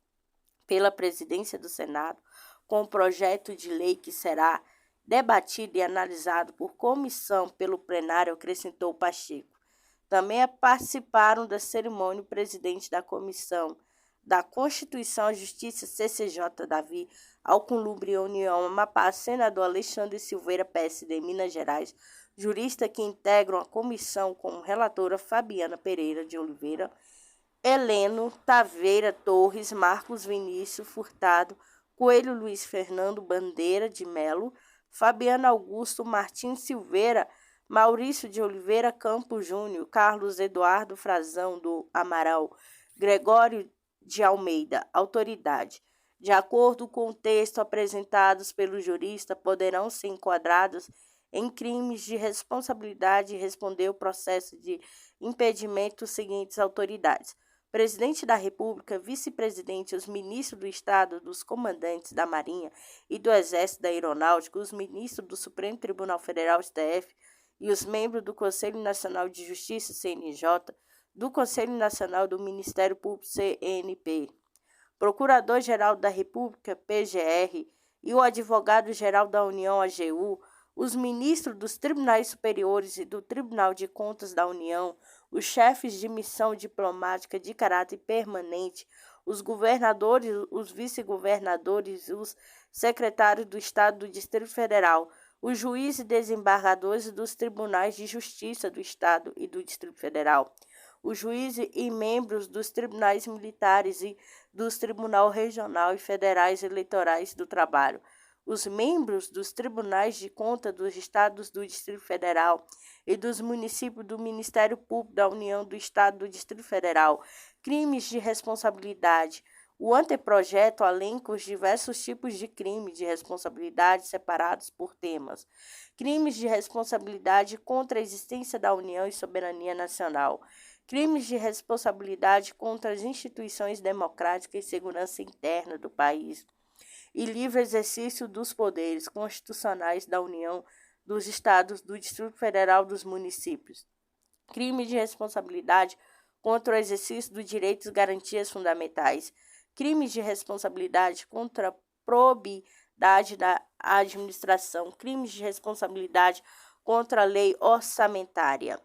pela presidência do Senado, com o projeto de lei que será debatido e analisado por comissão pelo plenário, acrescentou Pacheco. Também participaram da cerimônia o presidente da Comissão da Constituição e Justiça, CCJ, Davi Alcolumbre, União Amapá, senador Alexandre Silveira, PSD, Minas Gerais, jurista que integram a comissão como relatora Fabiana Pereira de Oliveira, Heleno Taveira Torres, Marcos Vinícius Furtado, Coelho Luiz Fernando Bandeira de Melo, Fabiano Augusto Martins Silveira, Maurício de Oliveira Campos Júnior, Carlos Eduardo Frazão do Amaral, Gregório de Almeida, autoridade. De acordo com o texto apresentados pelo jurista, poderão ser enquadrados em crimes de responsabilidade e responder o processo de impedimento os seguintes autoridades: Presidente da República, vice-presidente, os ministros do Estado, dos comandantes da Marinha e do Exército da Aeronáutica, os ministros do Supremo Tribunal Federal, STF, e os membros do Conselho Nacional de Justiça, CNJ, do Conselho Nacional do Ministério Público, CNP, Procurador-Geral da República, PGR, e o Advogado-Geral da União, AGU, os ministros dos Tribunais Superiores e do Tribunal de Contas da União, os chefes de missão diplomática de caráter permanente, os governadores, os vice-governadores, os secretários do Estado do Distrito Federal, os juízes e desembargadores dos Tribunais de Justiça do Estado e do Distrito Federal, os juízes e membros dos tribunais militares e dos Tribunal Regional e Federais Eleitorais do Trabalho, os membros dos Tribunais de Contas dos Estados do Distrito Federal e dos municípios do Ministério Público da União do Estado do Distrito Federal, crimes de responsabilidade. O anteprojeto elenca os diversos tipos de crimes de responsabilidade separados por temas. Crimes de responsabilidade contra a existência da União e soberania nacional. Crimes de responsabilidade contra as instituições democráticas e segurança interna do país e livre exercício dos poderes constitucionais da União, dos Estados, do Distrito Federal, dos municípios. Crime de responsabilidade contra o exercício dos direitos e garantias fundamentais. Crimes de responsabilidade contra a probidade da administração. Crimes de responsabilidade contra a lei orçamentária.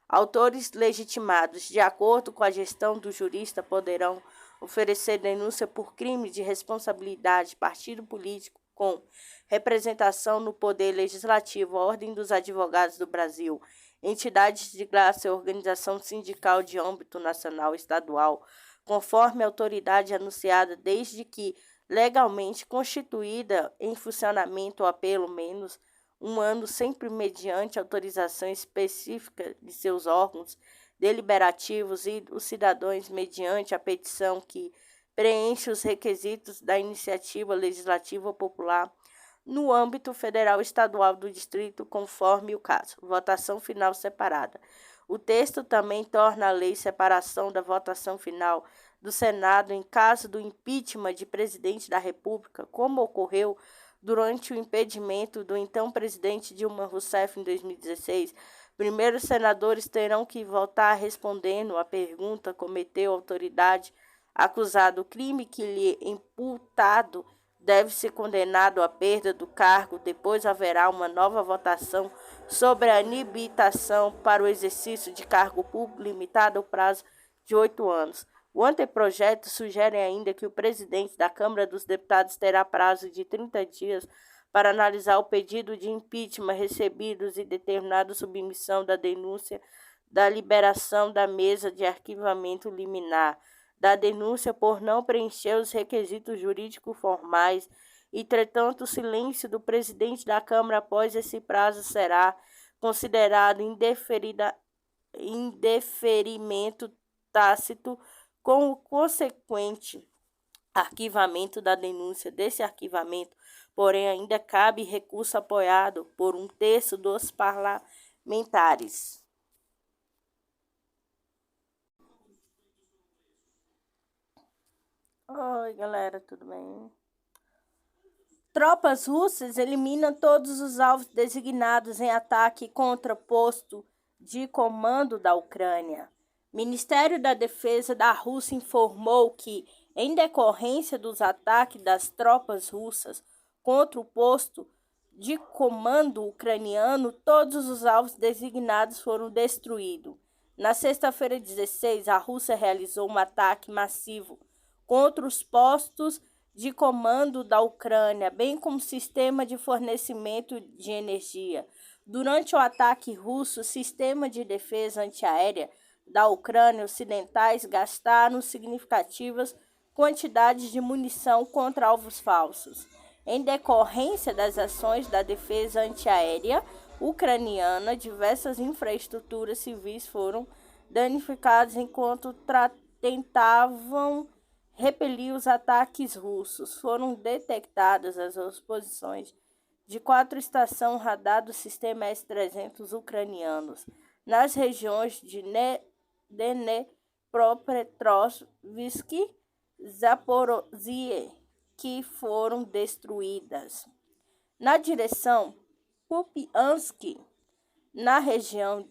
Autores legitimados, de acordo com a gestão do jurista, poderão oferecer denúncia por crime de responsabilidade partido político com representação no Poder Legislativo, a Ordem dos Advogados do Brasil, entidades de classe, organização sindical de âmbito nacional e estadual, conforme a autoridade anunciada, desde que legalmente constituída em funcionamento há pelo menos um ano, sempre mediante autorização específica de seus órgãos deliberativos e os cidadãos mediante a petição que preenche os requisitos da iniciativa legislativa popular no âmbito federal, estadual do distrito, conforme o caso. Votação final separada. O texto também torna a lei separação da votação final do Senado em caso do impeachment de presidente da República, como ocorreu durante o impedimento do então presidente Dilma Rousseff em 2016. Primeiros senadores terão que votar respondendo à pergunta: cometeu a autoridade acusado o crime que lhe imputado deve ser condenado à perda do cargo. Depois haverá uma nova votação sobre a inabilitação para o exercício de cargo público limitado ao prazo de 8 anos. O anteprojeto sugere ainda que o presidente da Câmara dos Deputados terá prazo de 30 dias para analisar o pedido de impeachment recebidos e determinar a submissão da denúncia da liberação da mesa de arquivamento liminar, da denúncia por não preencher os requisitos jurídicos formais. Entretanto, o silêncio do presidente da Câmara após esse prazo será considerado indeferimento tácito, com o consequente arquivamento da denúncia. Desse arquivamento, porém, ainda cabe recurso apoiado por um terço dos parlamentares. Oi, galera, tudo bem? Tropas russas eliminam todos os alvos designados em ataque contra posto de comando da Ucrânia. Ministério da Defesa da Rússia informou que, em decorrência dos ataques das tropas russas contra o posto de comando ucraniano, todos os alvos designados foram destruídos. Na sexta-feira 16, a Rússia realizou um ataque massivo contra os postos de comando da Ucrânia, bem como sistema de fornecimento de energia. Durante o ataque russo, o sistema de defesa antiaérea da Ucrânia ocidentais gastaram significativas quantidades de munição contra alvos falsos. Em decorrência das ações da defesa antiaérea ucraniana, diversas infraestruturas civis foram danificadas enquanto tentavam repelir os ataques russos. Foram detectadas as posições de 4 estações radar do sistema S-300 ucranianos nas regiões de Dnepropetrovsk e Zaporozhye, que foram destruídas. Na direção Kupiansk, na região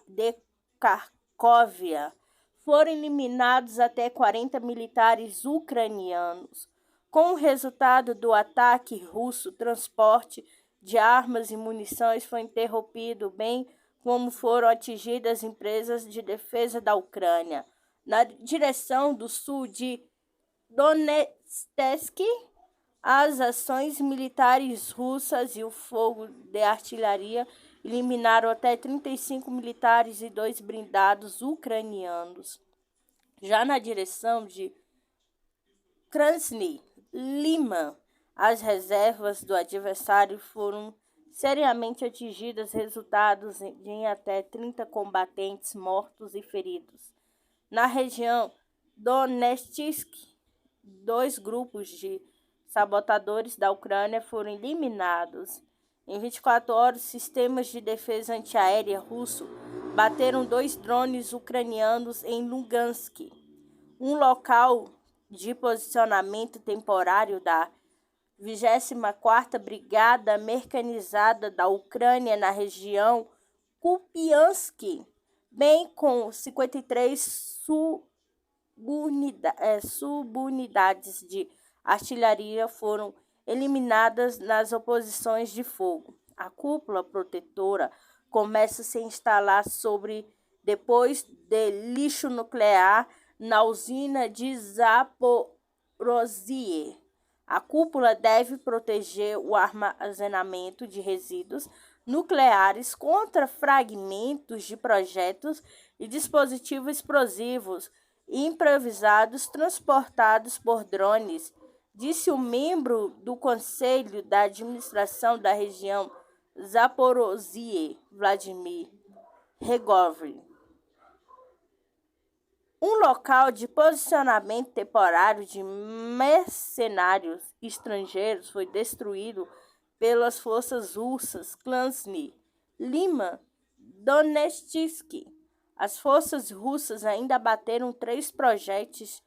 de Kharkovia, foram eliminados até 40 militares ucranianos. Com o resultado do ataque russo, o transporte de armas e munições foi interrompido, bem como foram atingidas empresas de defesa da Ucrânia. Na direção do sul de Donetsk, as ações militares russas e o fogo de artilharia eliminaram até 35 militares e 2 blindados ucranianos. Já na direção de Krasny Liman, as reservas do adversário foram seriamente atingidas, resultados em até 30 combatentes mortos e feridos. Na região Donetsk, 2 grupos de sabotadores da Ucrânia foram eliminados. Em 24 horas, sistemas de defesa antiaérea russo bateram 2 drones ucranianos em Lugansk, um local de posicionamento temporário da 24ª Brigada Mecanizada da Ucrânia na região Kupiansk, bem com 53 subunidades de artilharia foram eliminadas nas oposições de fogo. A cúpula protetora começa a se instalar depois de lixo nuclear na usina de Zaporozhye. A cúpula deve proteger o armazenamento de resíduos nucleares contra fragmentos de projetos e dispositivos explosivos improvisados transportados por drones, disse o membro do Conselho da Administração da região Zaporozhye, Vladimir Regovy. Um local de posicionamento temporário de mercenários estrangeiros foi destruído pelas forças russas. Krasny Liman, Donetsk. As forças russas ainda abateram 3 projéteis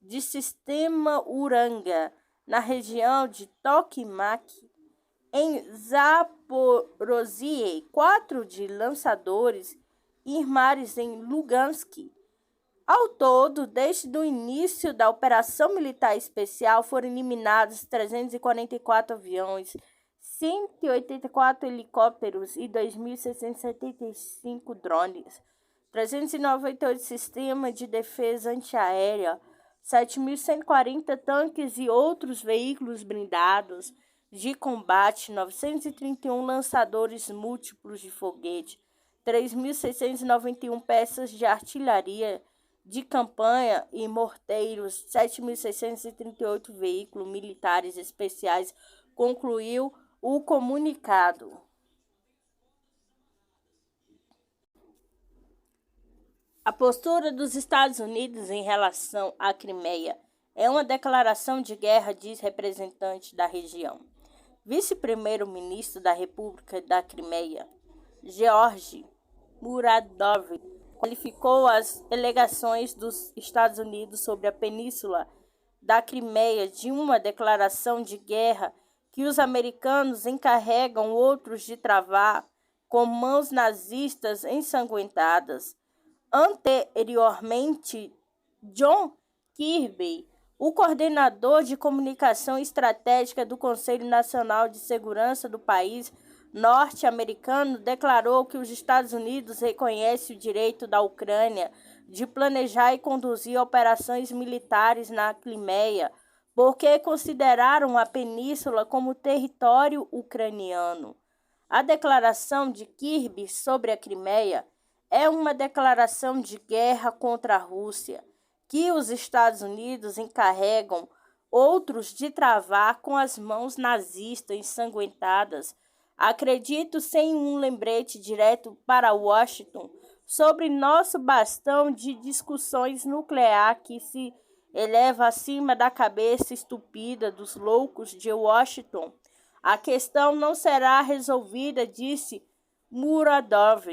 de sistema Uranga na região de Tokmak. Em Zaporozhye, 4 de lançadores IRMARs em Lugansk. Ao todo, desde o início da operação militar especial, foram eliminados 344 aviões, 184 helicópteros e 2.675 drones, 398 sistemas de defesa antiaérea, 7.140 tanques e outros veículos blindados de combate, 931 lançadores múltiplos de foguete, 3.691 peças de artilharia de campanha e morteiros, 7.638 veículos militares especiais, concluiu o comunicado. A postura dos Estados Unidos em relação à Crimeia é uma declaração de guerra, diz representante da região. Vice-primeiro-ministro da República da Crimeia, Georgi Muradov, qualificou as alegações dos Estados Unidos sobre a península da Crimeia de uma declaração de guerra que os americanos encarregam outros de travar com mãos nazistas ensanguentadas. Anteriormente, John Kirby, o coordenador de comunicação estratégica do Conselho Nacional de Segurança do país norte-americano, declarou que os Estados Unidos reconhecem o direito da Ucrânia de planejar e conduzir operações militares na Crimeia, porque consideraram a península como território ucraniano. A declaração de Kirby sobre a Crimeia é uma declaração de guerra contra a Rússia, que os Estados Unidos encarregam outros de travar com as mãos nazistas ensanguentadas. Acredito sem um lembrete direto para Washington sobre nosso bastão de discussões nuclear que se eleva acima da cabeça estúpida dos loucos de Washington. A questão não será resolvida, disse Muradov.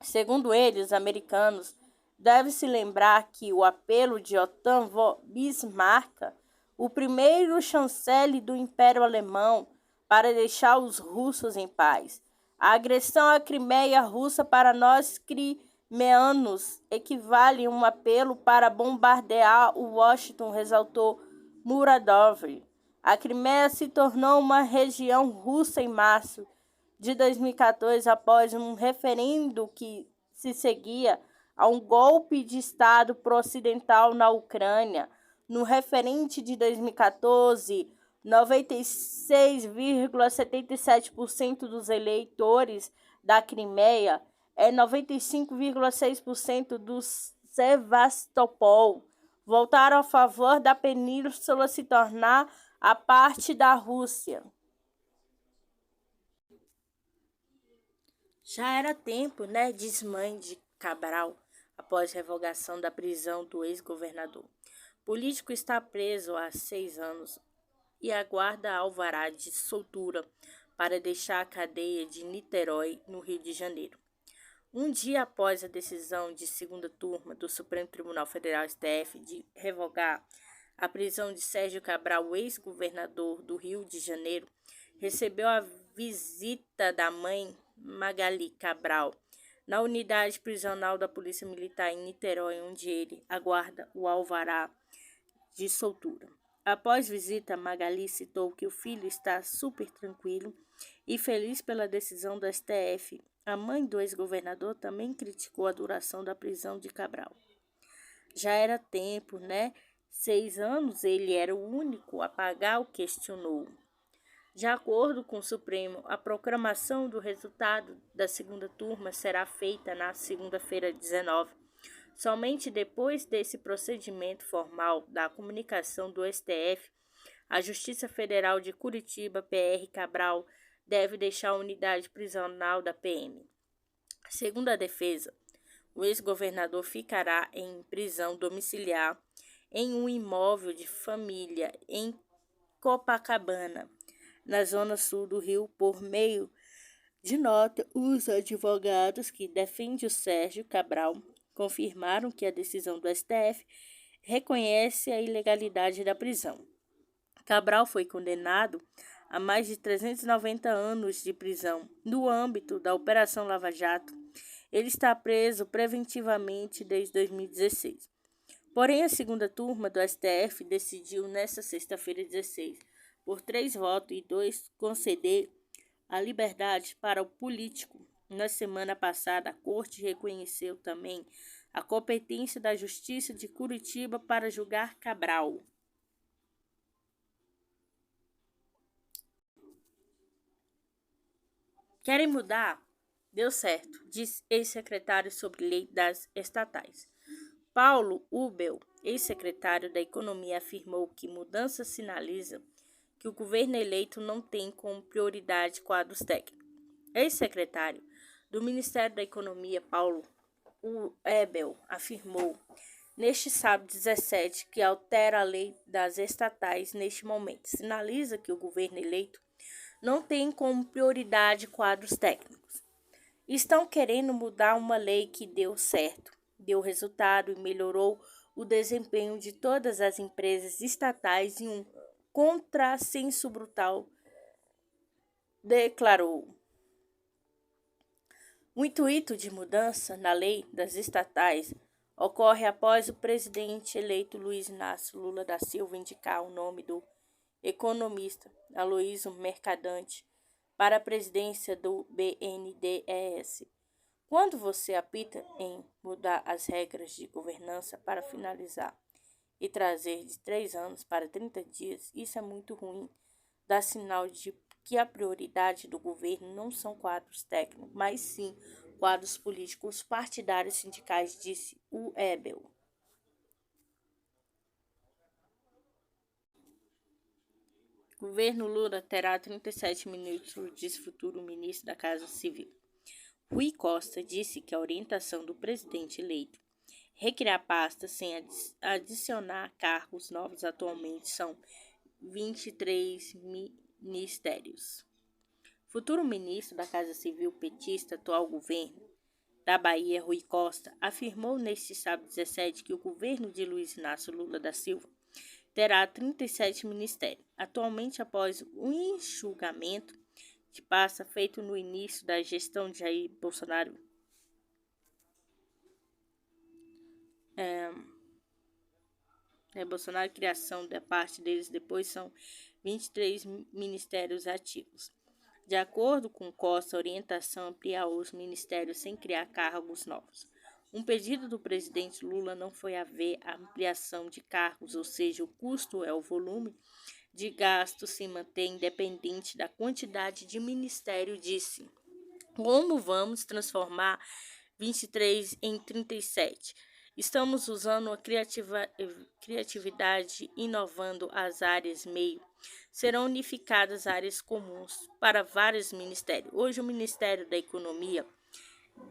Segundo ele, os americanos devem se lembrar que o apelo de Otto von Bismarck, o primeiro chanceler do Império Alemão, para deixar os russos em paz. A agressão à Crimeia russa para nós crimeanos equivale a um apelo para bombardear o Washington, ressaltou Muradov. A Crimeia se tornou uma região russa em março de 2014, após um referendo que se seguia a um golpe de Estado pro-ocidental na Ucrânia. No referendo de 2014, 96,77% dos eleitores da Crimeia e 95,6% dos Sevastopol votaram a favor da península se tornar a parte da Rússia. Já era tempo, diz mãe de Cabral, após revogação da prisão do ex-governador. Político está preso há 6 anos e aguarda alvará de soltura para deixar a cadeia de Niterói, no Rio de Janeiro. Um dia após a decisão de segunda turma do Supremo Tribunal Federal, STF, de revogar a prisão de Sérgio Cabral, ex-governador do Rio de Janeiro, recebeu a visita da mãe Magali Cabral na unidade prisional da Polícia Militar em Niterói, onde ele aguarda o alvará de soltura. Após visita, Magali citou que o filho está super tranquilo e feliz pela decisão do STF. A mãe do ex-governador também criticou a duração da prisão de Cabral. Já era tempo, 6 anos, ele era o único a pagar, o questionou. De acordo com o Supremo, a proclamação do resultado da segunda turma será feita na segunda-feira 19. Somente depois desse procedimento formal da comunicação do STF, a Justiça Federal de Curitiba, PR Cabral, deve deixar a unidade prisional da PM. Segundo a defesa, o ex-governador ficará em prisão domiciliar em um imóvel de família em Copacabana, na zona sul do Rio. Por meio de nota, os advogados que defendem o Sérgio Cabral confirmaram que a decisão do STF reconhece a ilegalidade da prisão. Cabral foi condenado a mais de 390 anos de prisão. No âmbito da Operação Lava Jato, ele está preso preventivamente desde 2016. Porém, a segunda turma do STF decidiu nesta sexta-feira 16, por 3 votos e 2, conceder a liberdade para o político. Na semana passada, a Corte reconheceu também a competência da Justiça de Curitiba para julgar Cabral. Querem mudar? Deu certo, diz ex-secretário sobre lei das estatais. Paulo Ubel, ex-secretário da Economia, afirmou que mudança sinaliza que o governo eleito não tem como prioridade quadros técnicos. Ex-secretário do Ministério da Economia, Paulo Ubel, afirmou neste sábado 17 que altera a lei das estatais neste momento. Sinaliza que o governo eleito não tem como prioridade quadros técnicos. Estão querendo mudar uma lei que deu certo, deu resultado e melhorou o desempenho de todas as empresas estatais em um contrassenso brutal, declarou. O intuito de mudança na lei das estatais ocorre após o presidente eleito Luiz Inácio Lula da Silva indicar o nome do economista Aloysio Mercadante para a presidência do BNDES. Quando você apita em mudar as regras de governança para finalizar e trazer de 3 anos para 30 dias, isso é muito ruim. Dá sinal de que a prioridade do governo não são quadros técnicos, mas sim quadros políticos partidários sindicais, disse o Ebel. Governo Lula terá 37 ministros, diz futuro ministro da Casa Civil. Rui Costa disse que a orientação do presidente eleito recriar pastas sem adicionar cargos novos atualmente são 23 ministérios. Futuro ministro da Casa Civil petista, atual governo da Bahia, Rui Costa, afirmou neste sábado 17 que o governo de Luiz Inácio Lula da Silva terá 37 ministérios. Atualmente, após o enxugamento de pasta feito no início da gestão de Jair Bolsonaro, Bolsonaro, criação da parte deles depois são 23 ministérios ativos. De acordo com Costa, a orientação ampliar os ministérios sem criar cargos novos. Um pedido do presidente Lula não foi haver a ampliação de cargos, ou seja, o custo é o volume de gasto se mantém independente da quantidade de ministério, disse. Como vamos transformar 23 em 37? Estamos usando a criatividade, inovando as áreas meio. Serão unificadas áreas comuns para vários ministérios. Hoje o Ministério da Economia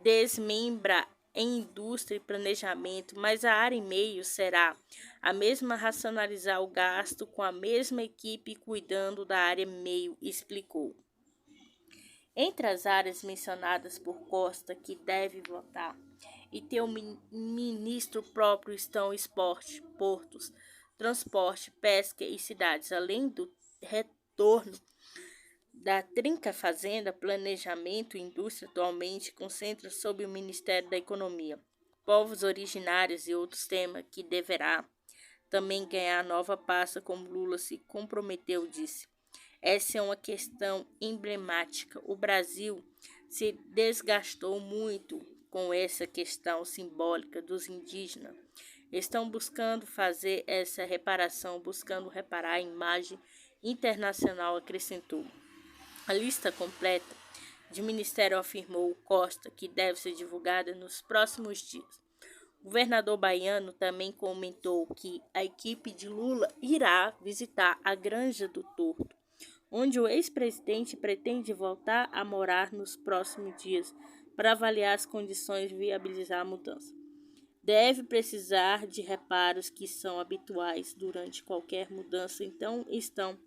desmembra em indústria e planejamento, mas a área meio será a mesma, racionalizar o gasto com a mesma equipe cuidando da área meio, explicou. Entre as áreas mencionadas por Costa que deve votar e ter um ministro próprio estão esporte, portos, transporte, pesca e cidades, além do retorno da trinca fazenda, planejamento e indústria atualmente concentra sob o Ministério da Economia, povos originários e outros temas que deverá também ganhar nova pasta como Lula se comprometeu, disse. Essa é uma questão emblemática. O Brasil se desgastou muito com essa questão simbólica dos indígenas. Estão buscando fazer essa reparação, buscando reparar a imagem internacional, acrescentou. A lista completa de ministério afirmou Costa que deve ser divulgada nos próximos dias. O governador baiano também comentou que a equipe de Lula irá visitar a Granja do Torto, onde o ex-presidente pretende voltar a morar nos próximos dias para avaliar as condições e viabilizar a mudança. Deve precisar de reparos que são habituais durante qualquer mudança, então estão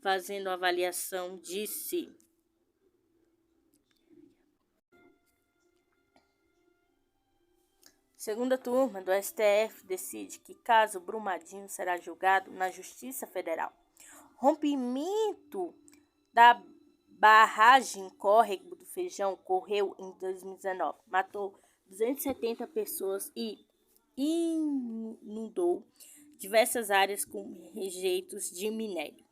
fazendo avaliação, disse. Segunda turma do STF decide que caso Brumadinho será julgado na Justiça Federal. Rompimento da barragem Córrego do Feijão ocorreu em 2019. Matou 270 pessoas e inundou diversas áreas com rejeitos de minério.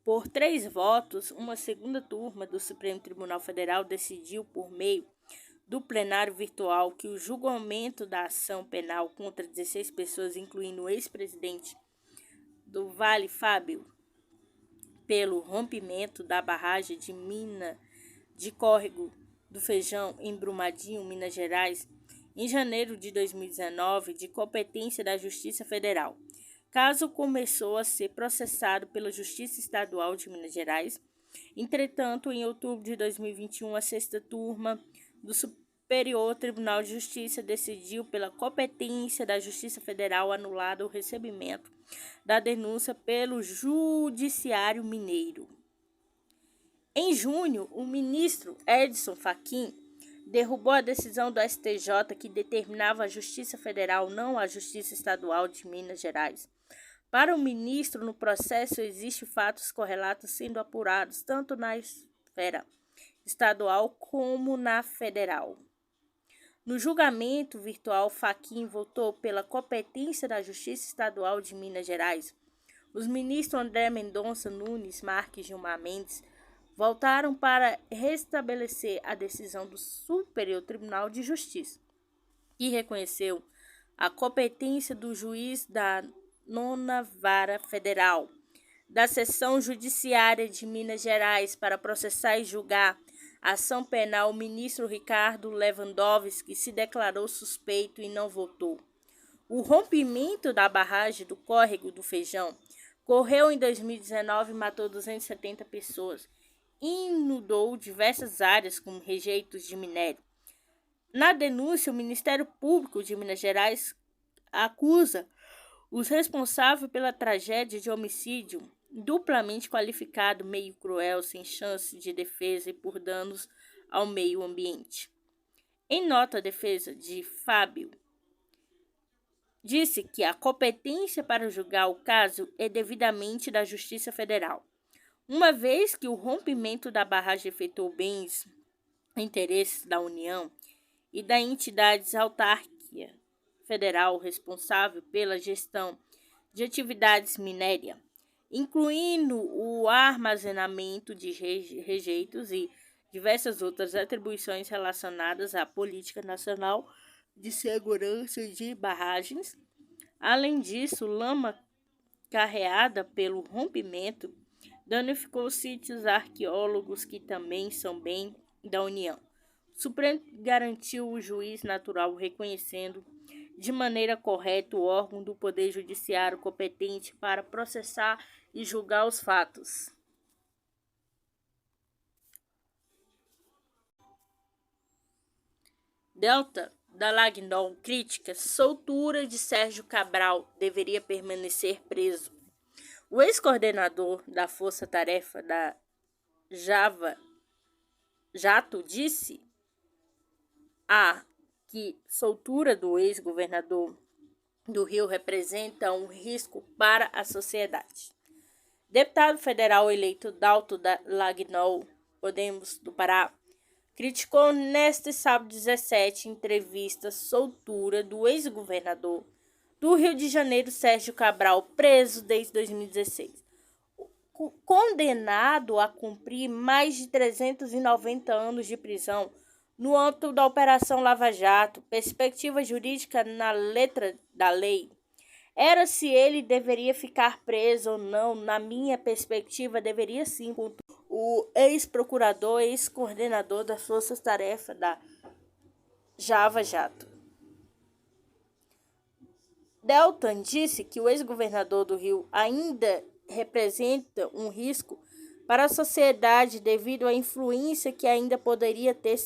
Por 3 votos, uma segunda turma do Supremo Tribunal Federal decidiu por meio do plenário virtual que o julgamento da ação penal contra 16 pessoas, incluindo o ex-presidente do Vale, Fábio, pelo rompimento da barragem de mina de Córrego do Feijão em Brumadinho, Minas Gerais, em janeiro de 2019, de competência da Justiça Federal. Caso começou a ser processado pela Justiça Estadual de Minas Gerais. Entretanto, em outubro de 2021, a sexta turma do Superior Tribunal de Justiça decidiu pela competência da Justiça Federal anular o recebimento da denúncia pelo Judiciário Mineiro. Em junho, o ministro Edson Fachin derrubou a decisão do STJ que determinava a Justiça Federal, não a Justiça Estadual de Minas Gerais. Para o ministro, no processo existem fatos correlatos sendo apurados tanto na esfera estadual como na federal. No julgamento virtual, Fachin votou pela competência da Justiça Estadual de Minas Gerais. Os ministros André Mendonça Nunes Marques e Gilmar Mendes votaram para restabelecer a decisão do Superior Tribunal de Justiça, que reconheceu a competência do juiz da 9ª Vara Federal da Seção Judiciária de Minas Gerais para processar e julgar a ação penal. O ministro Ricardo Lewandowski se declarou suspeito e não votou. O rompimento da barragem do Córrego do Feijão ocorreu em 2019 e matou 270 pessoas e inundou diversas áreas com rejeitos de minério. Na denúncia, o Ministério Público de Minas Gerais acusa os responsáveis pela tragédia de homicídio duplamente qualificado, meio cruel, sem chance de defesa e por danos ao meio ambiente. Em nota, a defesa de Fábio disse que a competência para julgar o caso é devidamente da Justiça Federal, uma vez que o rompimento da barragem afetou bens e interesses da União e da entidade autárquica federal responsável pela gestão de atividades minérias, incluindo o armazenamento de rejeitos e diversas outras atribuições relacionadas à política nacional de segurança de barragens. Além disso, lama carreada pelo rompimento danificou sítios arqueológicos que também são bem da União. O Supremo garantiu o juiz natural, reconhecendo de maneira correta o órgão do Poder Judiciário competente para processar e julgar os fatos. Delta da Lagnol crítica soltura de Sérgio Cabral deveria permanecer preso. O ex-coordenador da Força Tarefa da Java Jato disse que soltura do ex-governador do Rio representa um risco para a sociedade. Deputado federal eleito Dalto da Lagnol, Podemos do Pará, criticou neste sábado 17 entrevista soltura do ex-governador do Rio de Janeiro, Sérgio Cabral, preso desde 2016. Condenado a cumprir mais de 390 anos de prisão no âmbito da Operação Lava Jato, perspectiva jurídica na letra da lei, era se ele deveria ficar preso ou não. Na minha perspectiva, deveria sim. O ex-procurador, ex-coordenador das forças-tarefa da Java Jato. Deltan disse que o ex-governador do Rio ainda representa um risco para a sociedade devido à influência que ainda poderia ter,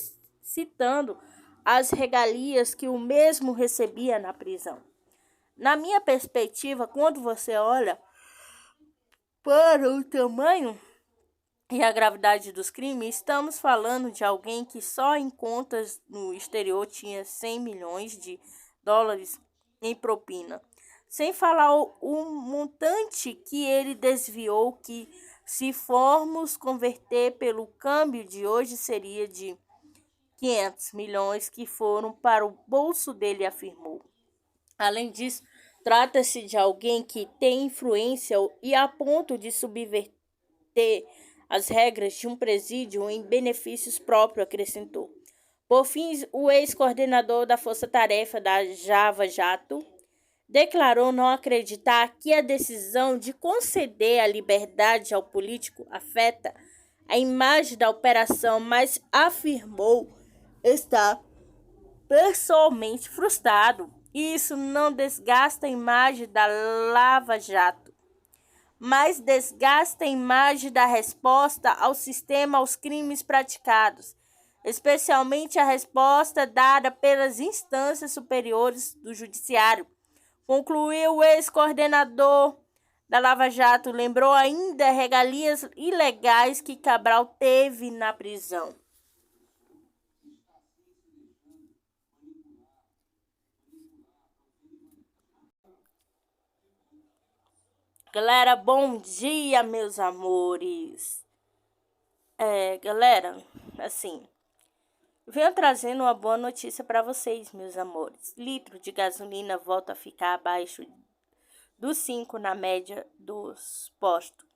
citando as regalias que o mesmo recebia na prisão. Na minha perspectiva, quando você olha para o tamanho e a gravidade dos crimes, estamos falando de alguém que só em contas no exterior tinha 100 milhões de dólares em propina. Sem falar o montante que ele desviou, que se formos converter pelo câmbio de hoje seria de 500 milhões que foram para o bolso dele, afirmou. Além disso, trata-se de alguém que tem influência e a ponto de subverter as regras de um presídio em benefícios próprios, acrescentou. Por fim, o ex-coordenador da Força Tarefa da Java Jato declarou não acreditar que a decisão de conceder a liberdade ao político afeta a imagem da operação, mas afirmou estar pessoalmente frustrado. Isso não desgasta a imagem da Lava Jato, mas desgasta a imagem da resposta ao sistema aos crimes praticados, especialmente a resposta dada pelas instâncias superiores do judiciário, concluiu o ex-coordenador da Lava Jato. Lembrou ainda regalias ilegais que Cabral teve na prisão. Galera, bom dia, meus amores. Galera, assim, venho trazendo uma boa notícia para vocês, meus amores. Litro de gasolina volta a ficar abaixo dos 5 na média dos postos.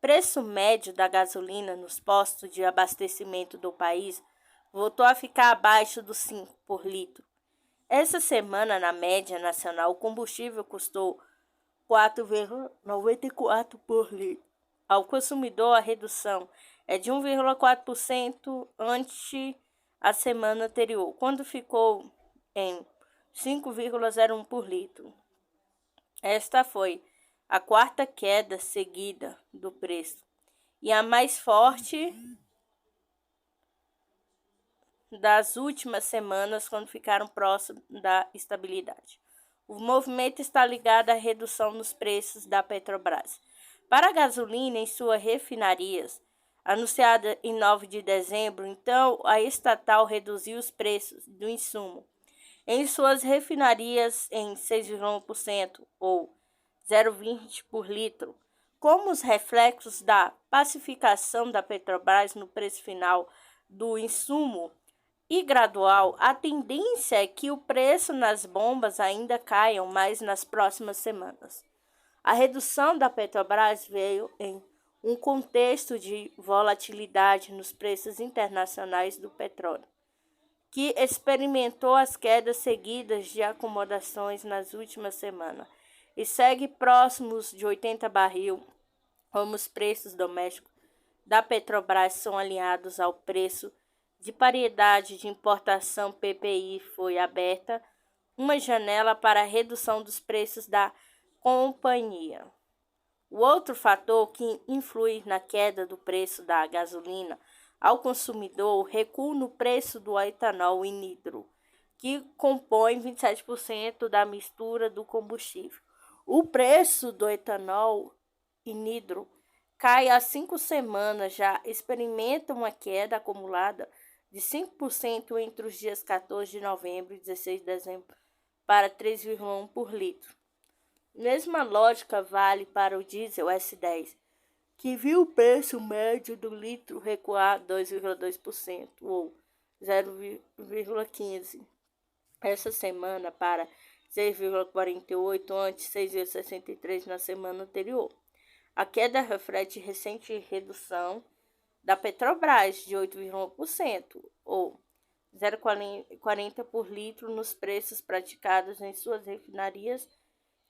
Preço médio da gasolina nos postos de abastecimento do país voltou a ficar abaixo dos 5 por litro. Essa semana, na média nacional, o combustível custou 4,94 por litro. Ao consumidor, a redução é de 1,4% ante a semana anterior, quando ficou em 5,01 por litro. Esta foi a quarta queda seguida do preço e a mais forte das últimas semanas, quando ficaram próximos da estabilidade. O movimento está ligado à redução nos preços da Petrobras. Para a gasolina em suas refinarias, anunciada em 9 de dezembro, então a estatal reduziu os preços do insumo em suas refinarias em 6,1% ou 0,20 por litro. Como os reflexos da pacificação da Petrobras no preço final do insumo e gradual, a tendência é que o preço nas bombas ainda caiam mais nas próximas semanas. A redução da Petrobras veio em um contexto de volatilidade nos preços internacionais do petróleo, que experimentou as quedas seguidas de acomodações nas últimas semanas e segue próximos de 80 barril, como os preços domésticos da Petrobras são alinhados ao preço de paridade de importação PPI. Foi aberta uma janela para a redução dos preços da companhia. O outro fator que influi na queda do preço da gasolina ao consumidor, o recuo no preço do etanol anidro, que compõe 27% da mistura do combustível. O preço do etanol anidro cai há 5 semanas, já experimenta uma queda acumulada de 5% entre os dias 14 de novembro e 16 de dezembro para 3,1 por litro. Mesma lógica vale para o diesel S10, que viu o preço médio do litro recuar 2,2% ou 0,15 essa semana para 6,48 antes 6,63 na semana anterior. A queda reflete recente redução da Petrobras de 8,1% ou 0,40 por litro nos preços praticados em suas refinarias,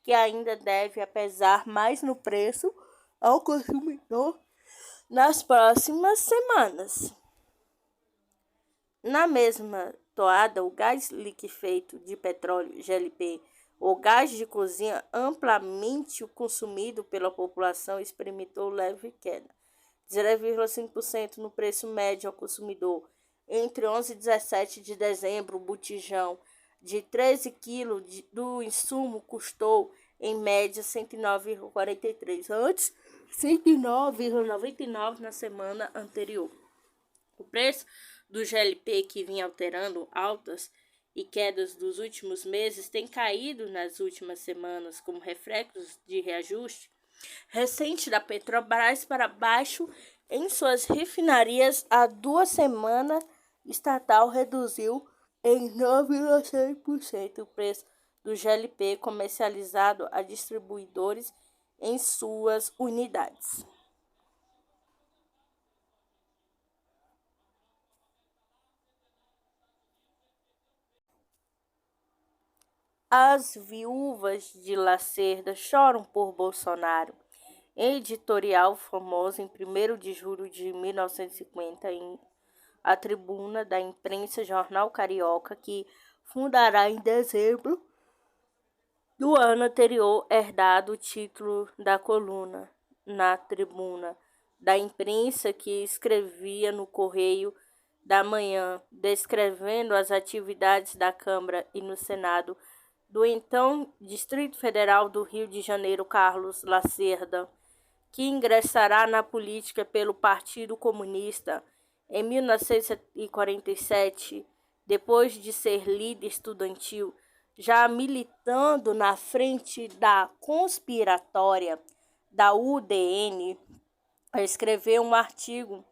que ainda deve pesar mais no preço ao consumidor nas próximas semanas. Na mesma toada, o gás liquefeito de petróleo GLP, o gás de cozinha amplamente consumido pela população, experimentou leve queda de 0,5% no preço médio ao consumidor. Entre 11 e 17 de dezembro, o botijão de 13 kg do insumo custou, em média, 109,43, antes 109,99 na semana anterior. O preço do GLP, que vinha alterando altas e quedas dos últimos meses, tem caído nas últimas semanas como reflexos de reajuste recente da Petrobras para baixo em suas refinarias. Há 2 semanas, estatal reduziu em 9,6% o preço do GLP comercializado a distribuidores em suas unidades. As viúvas de Lacerda choram por Bolsonaro. Editorial famoso em 1º de julho de 1950 em A Tribuna da Imprensa, Jornal Carioca, que fundará em dezembro do ano anterior, herdado o título da coluna na Tribuna da Imprensa, que escrevia no Correio da Manhã, descrevendo as atividades da Câmara e no Senado do então Distrito Federal do Rio de Janeiro, Carlos Lacerda, que ingressará na política pelo Partido Comunista em 1947, depois de ser líder estudantil, já militando na frente da conspiratória da UDN, escreveu um artigo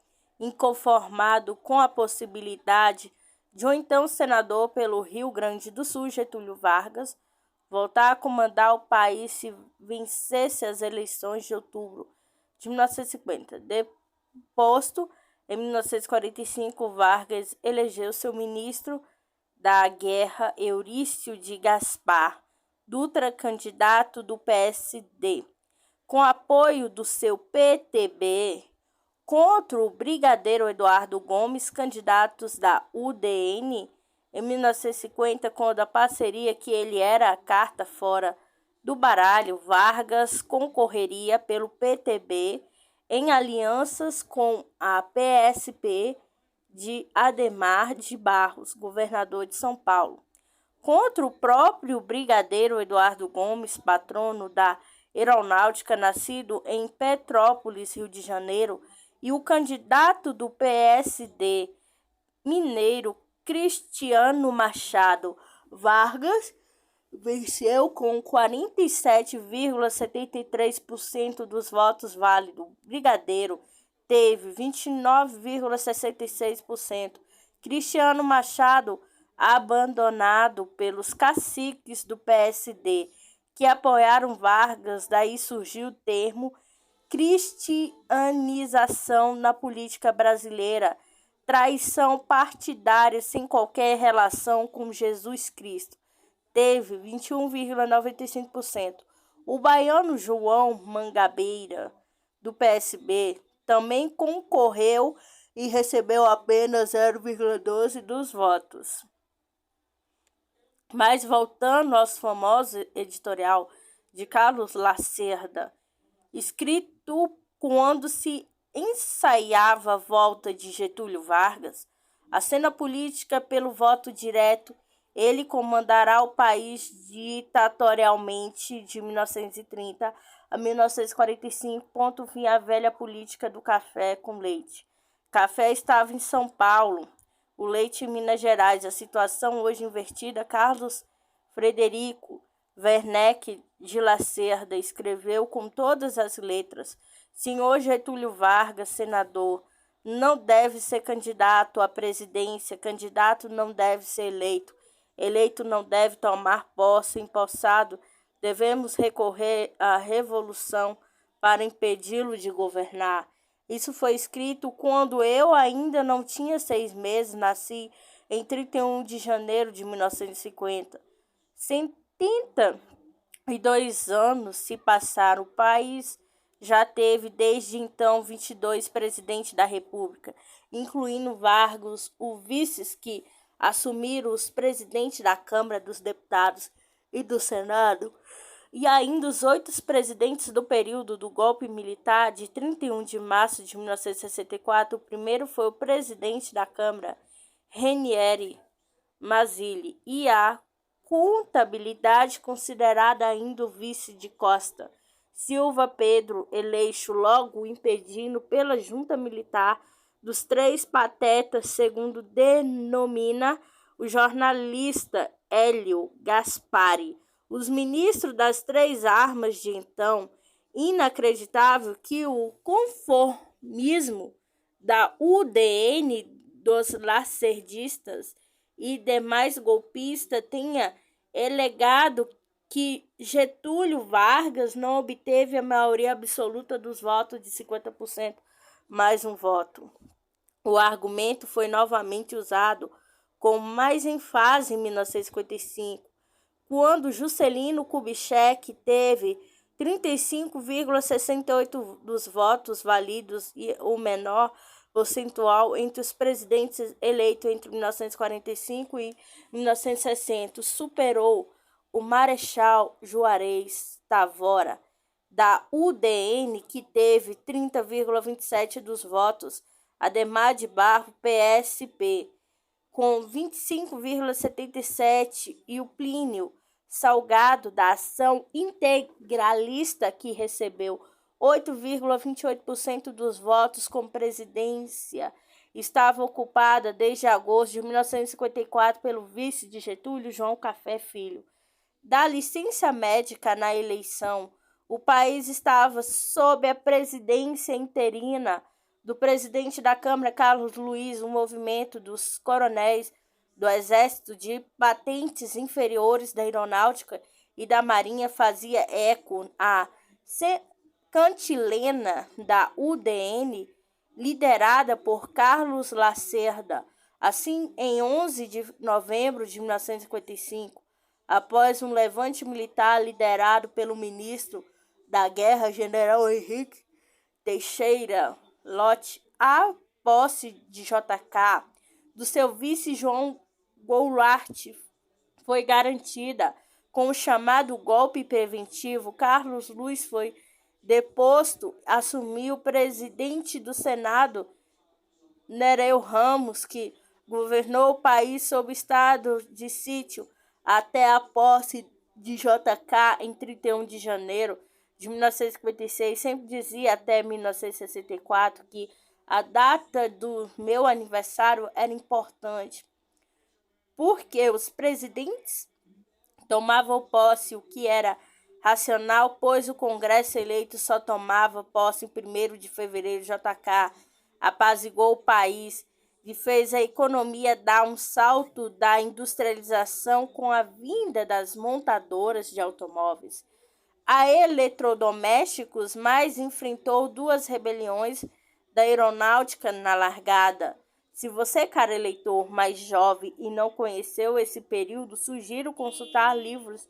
inconformado com a possibilidade de um então senador pelo Rio Grande do Sul, Getúlio Vargas, voltar a comandar o país se vencesse as eleições de outubro de 1950. Deposto, em 1945, Vargas elegeu seu ministro da Guerra, Eurício de Gaspar Dutra, candidato do PSD, com apoio do seu PTB, contra o brigadeiro Eduardo Gomes, candidatos da UDN. Em 1950, quando a parceria que ele era a carta fora do baralho, Vargas concorreria pelo PTB em alianças com a PSP de Adhemar de Barros, governador de São Paulo, contra o próprio brigadeiro Eduardo Gomes, patrono da aeronáutica, nascido em Petrópolis, Rio de Janeiro, e o candidato do PSD mineiro Cristiano Machado. Vargas venceu com 47,73% dos votos válidos. Brigadeiro teve 29,66%. Cristiano Machado, abandonado pelos caciques do PSD, que apoiaram Vargas, daí surgiu o termo cristianização na política brasileira, traição partidária sem qualquer relação com Jesus Cristo. Teve 21,95%. O baiano João Mangabeira, do PSB, também concorreu e recebeu apenas 0,12% dos votos. Mas voltando ao famoso editorial de Carlos Lacerda, escrito quando se ensaiava a volta de Getúlio Vargas, a cena política pelo voto direto, ele comandará o país ditatorialmente de 1930 a 1945, ponto fim à velha política do café com leite. Café estava em São Paulo, o leite em Minas Gerais. A situação hoje invertida. Carlos Frederico Werneck de Lacerda escreveu com todas as letras: Senhor Getúlio Vargas, senador, não deve ser candidato à presidência, candidato não deve ser eleito, eleito não deve tomar posse, empossado devemos recorrer à revolução para impedi-lo de governar. Isso foi escrito quando eu ainda não tinha 6 meses, nasci em 31 de janeiro de 1950. 72 anos se passaram, o país já teve desde então 22 presidentes da República, incluindo Vargas, o vices que assumiram os presidentes da Câmara dos Deputados e do Senado, e ainda os 8 presidentes do período do golpe militar de 31 de março de 1964. O primeiro foi o presidente da Câmara, Ranieri Mazzilli, e a contabilidade considerada ainda o vice de Costa Silva Pedro Eleixo, logo impedindo pela junta militar dos 3 patetas, segundo denomina o jornalista Hélio Gaspari, os ministros das 3 armas de então. Inacreditável que o conformismo da UDN, dos lacerdistas e demais golpistas tenha alegado que Getúlio Vargas não obteve a maioria absoluta dos votos de 50% mais um voto. O argumento foi novamente usado com mais ênfase em 1955, quando Juscelino Kubitschek teve 35,68% dos votos válidos e o menor percentual entre os presidentes eleitos entre 1945 e 1960. Superou o Marechal Juarez Távora, da UDN, que teve 30,27% dos votos, Adhemar de Barros, PSP, com 25,77%, e o Plínio Salgado, da Ação Integralista, que recebeu 8,28% dos votos, com presidência estava ocupada desde agosto de 1954 pelo vice de Getúlio, João Café Filho. Da licença médica na eleição, o país estava sob a presidência interina do presidente da Câmara, Carlos Luiz, o movimento dos coronéis do Exército de patentes inferiores da Aeronáutica e da Marinha fazia eco à cantilena da UDN, liderada por Carlos Lacerda. Assim, em 11 de novembro de 1955, após um levante militar liderado pelo ministro da Guerra, General Henrique Teixeira Lott, a posse de JK do seu vice João Goulart foi garantida. Com o chamado golpe preventivo, Carlos Luiz foi deposto, assumiu o presidente do Senado, Nereu Ramos, que governou o país sob estado de sítio até a posse de JK em 31 de janeiro de 1956. Sempre dizia até 1964 que a data do meu aniversário era importante, porque os presidentes tomavam posse, o que era racional, pois o Congresso eleito só tomava posse em 1º de fevereiro. JK apaziguou o país e fez a economia dar um salto da industrialização com a vinda das montadoras de automóveis a eletrodomésticos, mas enfrentou 2 rebeliões da aeronáutica na largada. Se você, cara eleitor mais jovem e não conheceu esse período, sugiro consultar livros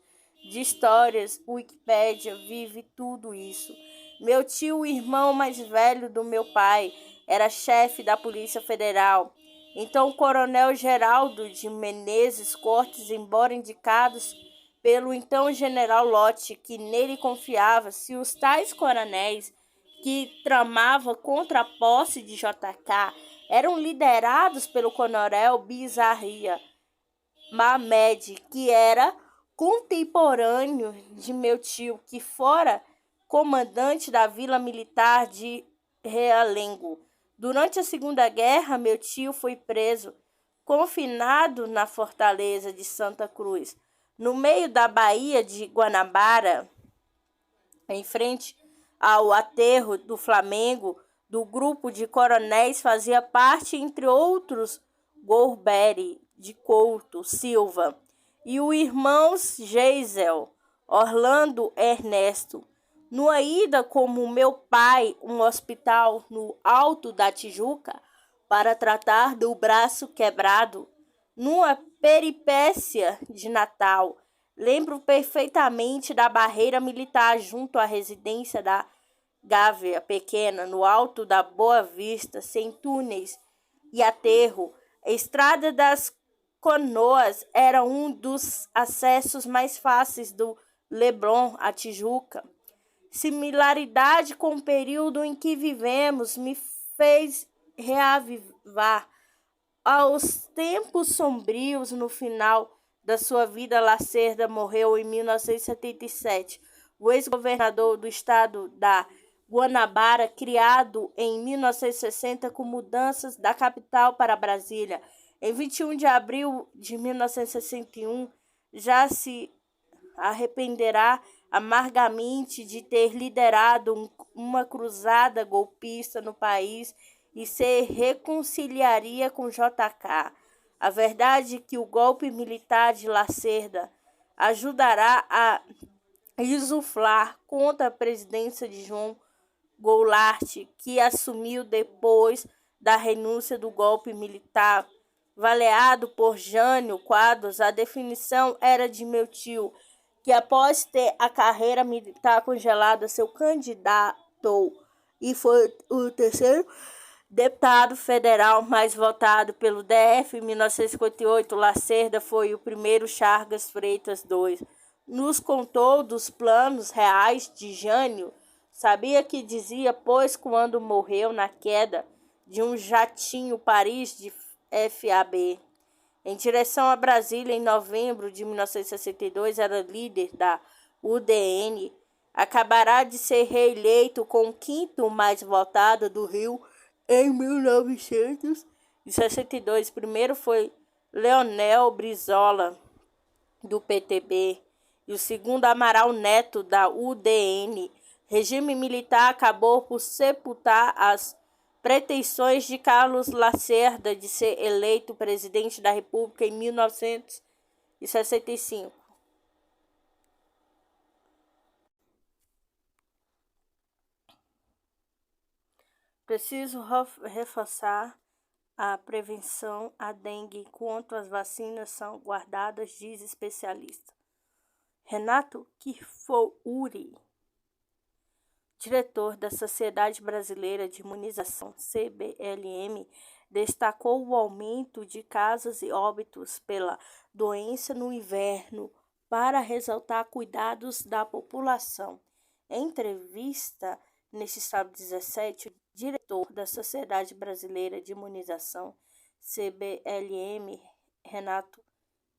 de histórias, Wikipédia, vive tudo isso. Meu tio, o irmão mais velho do meu pai, era chefe da Polícia Federal. Então, o coronel Geraldo de Menezes Cortes, embora indicados pelo então general Lott, que nele confiava, se os tais coronéis que tramavam contra a posse de JK eram liderados pelo coronel Bizarria Mamed, que era contemporâneo de meu tio, que fora comandante da Vila Militar de Realengo. Durante a Segunda Guerra, meu tio foi preso, confinado na fortaleza de Santa Cruz, no meio da Baía de Guanabara, em frente ao aterro do Flamengo. Do grupo de coronéis fazia parte, entre outros, Golbery de Couto Silva e os irmãos Geisel, Orlando Ernesto. Numa ida como meu pai um hospital no Alto da Tijuca para tratar do braço quebrado, numa peripécia de Natal, lembro perfeitamente da barreira militar junto à residência da Gávea Pequena, no alto da Boa Vista, sem túneis e aterro. A Estrada das Canoas era um dos acessos mais fáceis do Leblon à Tijuca. Similaridade com o período em que vivemos me fez reavivar aos tempos sombrios. No final da sua vida, Lacerda morreu em 1977. O ex-governador do estado da Guanabara, criado em 1960 com mudanças da capital para Brasília. Em 21 de abril de 1961, já se arrependerá amargamente de ter liderado uma cruzada golpista no país e se reconciliaria com JK. A verdade é que o golpe militar de Lacerda ajudará a insuflar contra a presidência de João Goulart, que assumiu depois da renúncia do golpe militar, valeado por Jânio Quadros. A definição era de meu tio, que após ter a carreira militar congelada, seu candidato e foi o terceiro deputado federal mais votado pelo DF. Em 1958, Lacerda foi o primeiro. Chagas Freitas II nos contou dos planos reais de Jânio. Sabia que dizia, pois quando morreu na queda de um jatinho Paris de FAB, em direção a Brasília, em novembro de 1962, era líder da UDN. Acabará de ser reeleito com o 5º mais votado do Rio em 1962. Primeiro foi Leonel Brizola, do PTB, e o segundo Amaral Neto, da UDN. Regime militar acabou por sepultar as pretensões de Carlos Lacerda de ser eleito presidente da República em 1965. Preciso reforçar a prevenção à dengue enquanto as vacinas são guardadas, diz especialista. Renato Kifouri, diretor da Sociedade Brasileira de Imunização, CBLM, destacou o aumento de casos e óbitos pela doença no inverno para ressaltar cuidados da população. Em entrevista neste sábado 17, o diretor da Sociedade Brasileira de Imunização, CBLM, Renato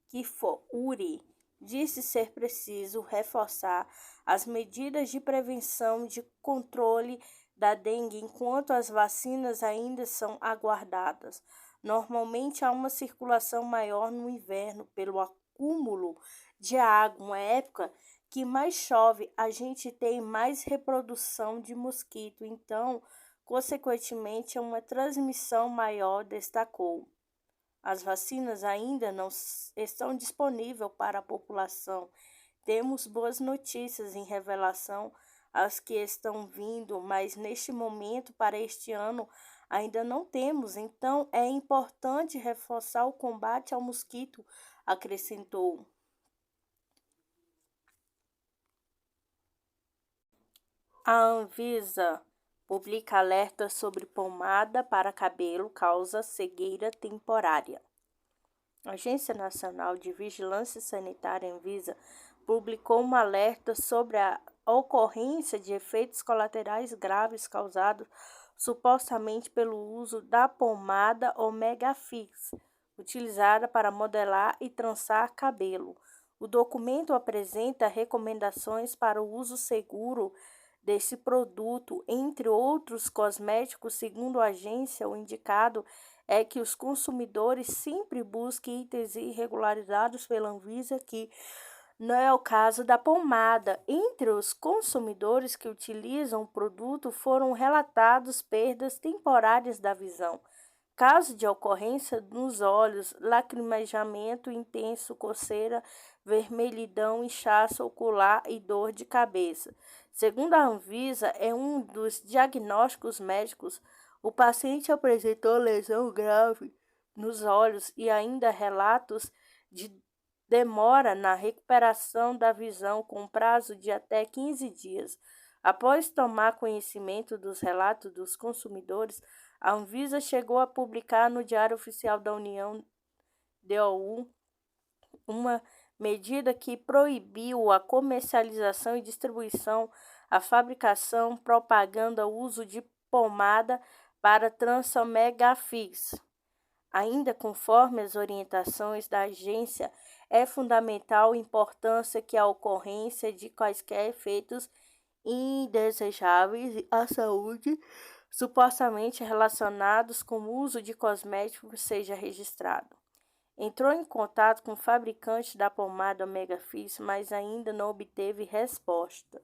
Kifouri, disse ser preciso reforçar as medidas de prevenção e de controle da dengue enquanto as vacinas ainda são aguardadas. Normalmente há uma circulação maior no inverno pelo acúmulo de água, uma época que mais chove, a gente tem mais reprodução de mosquito, então, consequentemente, é uma transmissão maior, destacou. As vacinas ainda não estão disponíveis para a população. Temos boas notícias em relação às que estão vindo, mas neste momento, para este ano, ainda não temos. Então, é importante reforçar o combate ao mosquito, acrescentou. A Anvisa publica alerta sobre pomada para cabelo causa cegueira temporária. A Agência Nacional de Vigilância Sanitária, Anvisa, publicou um alerta sobre a ocorrência de efeitos colaterais graves causados supostamente pelo uso da pomada Omega Fix, utilizada para modelar e trançar cabelo. O documento apresenta recomendações para o uso seguro desse produto, entre outros cosméticos. Segundo a agência, o indicado é que os consumidores sempre busquem itens irregularizados pela Anvisa, que não é o caso da pomada. Entre os consumidores que utilizam o produto foram relatados perdas temporárias da visão, caso de ocorrência nos olhos, lacrimejamento intenso, coceira, vermelhidão, inchaço ocular e dor de cabeça. Segundo a Anvisa, é um dos diagnósticos médicos. O paciente apresentou lesão grave nos olhos e ainda relatos de demora na recuperação da visão com prazo de até 15 dias. Após tomar conhecimento dos relatos dos consumidores, a Anvisa chegou a publicar no Diário Oficial da União, DOU, uma medida que proibiu a comercialização e distribuição, a fabricação, propaganda, uso de pomada para trança Omega Fix. Ainda conforme as orientações da agência, é fundamental a importância que a ocorrência de quaisquer efeitos indesejáveis à saúde supostamente relacionados com o uso de cosméticos seja registrado. Entrou em contato com o fabricante da pomada Omega Fix, mas ainda não obteve resposta.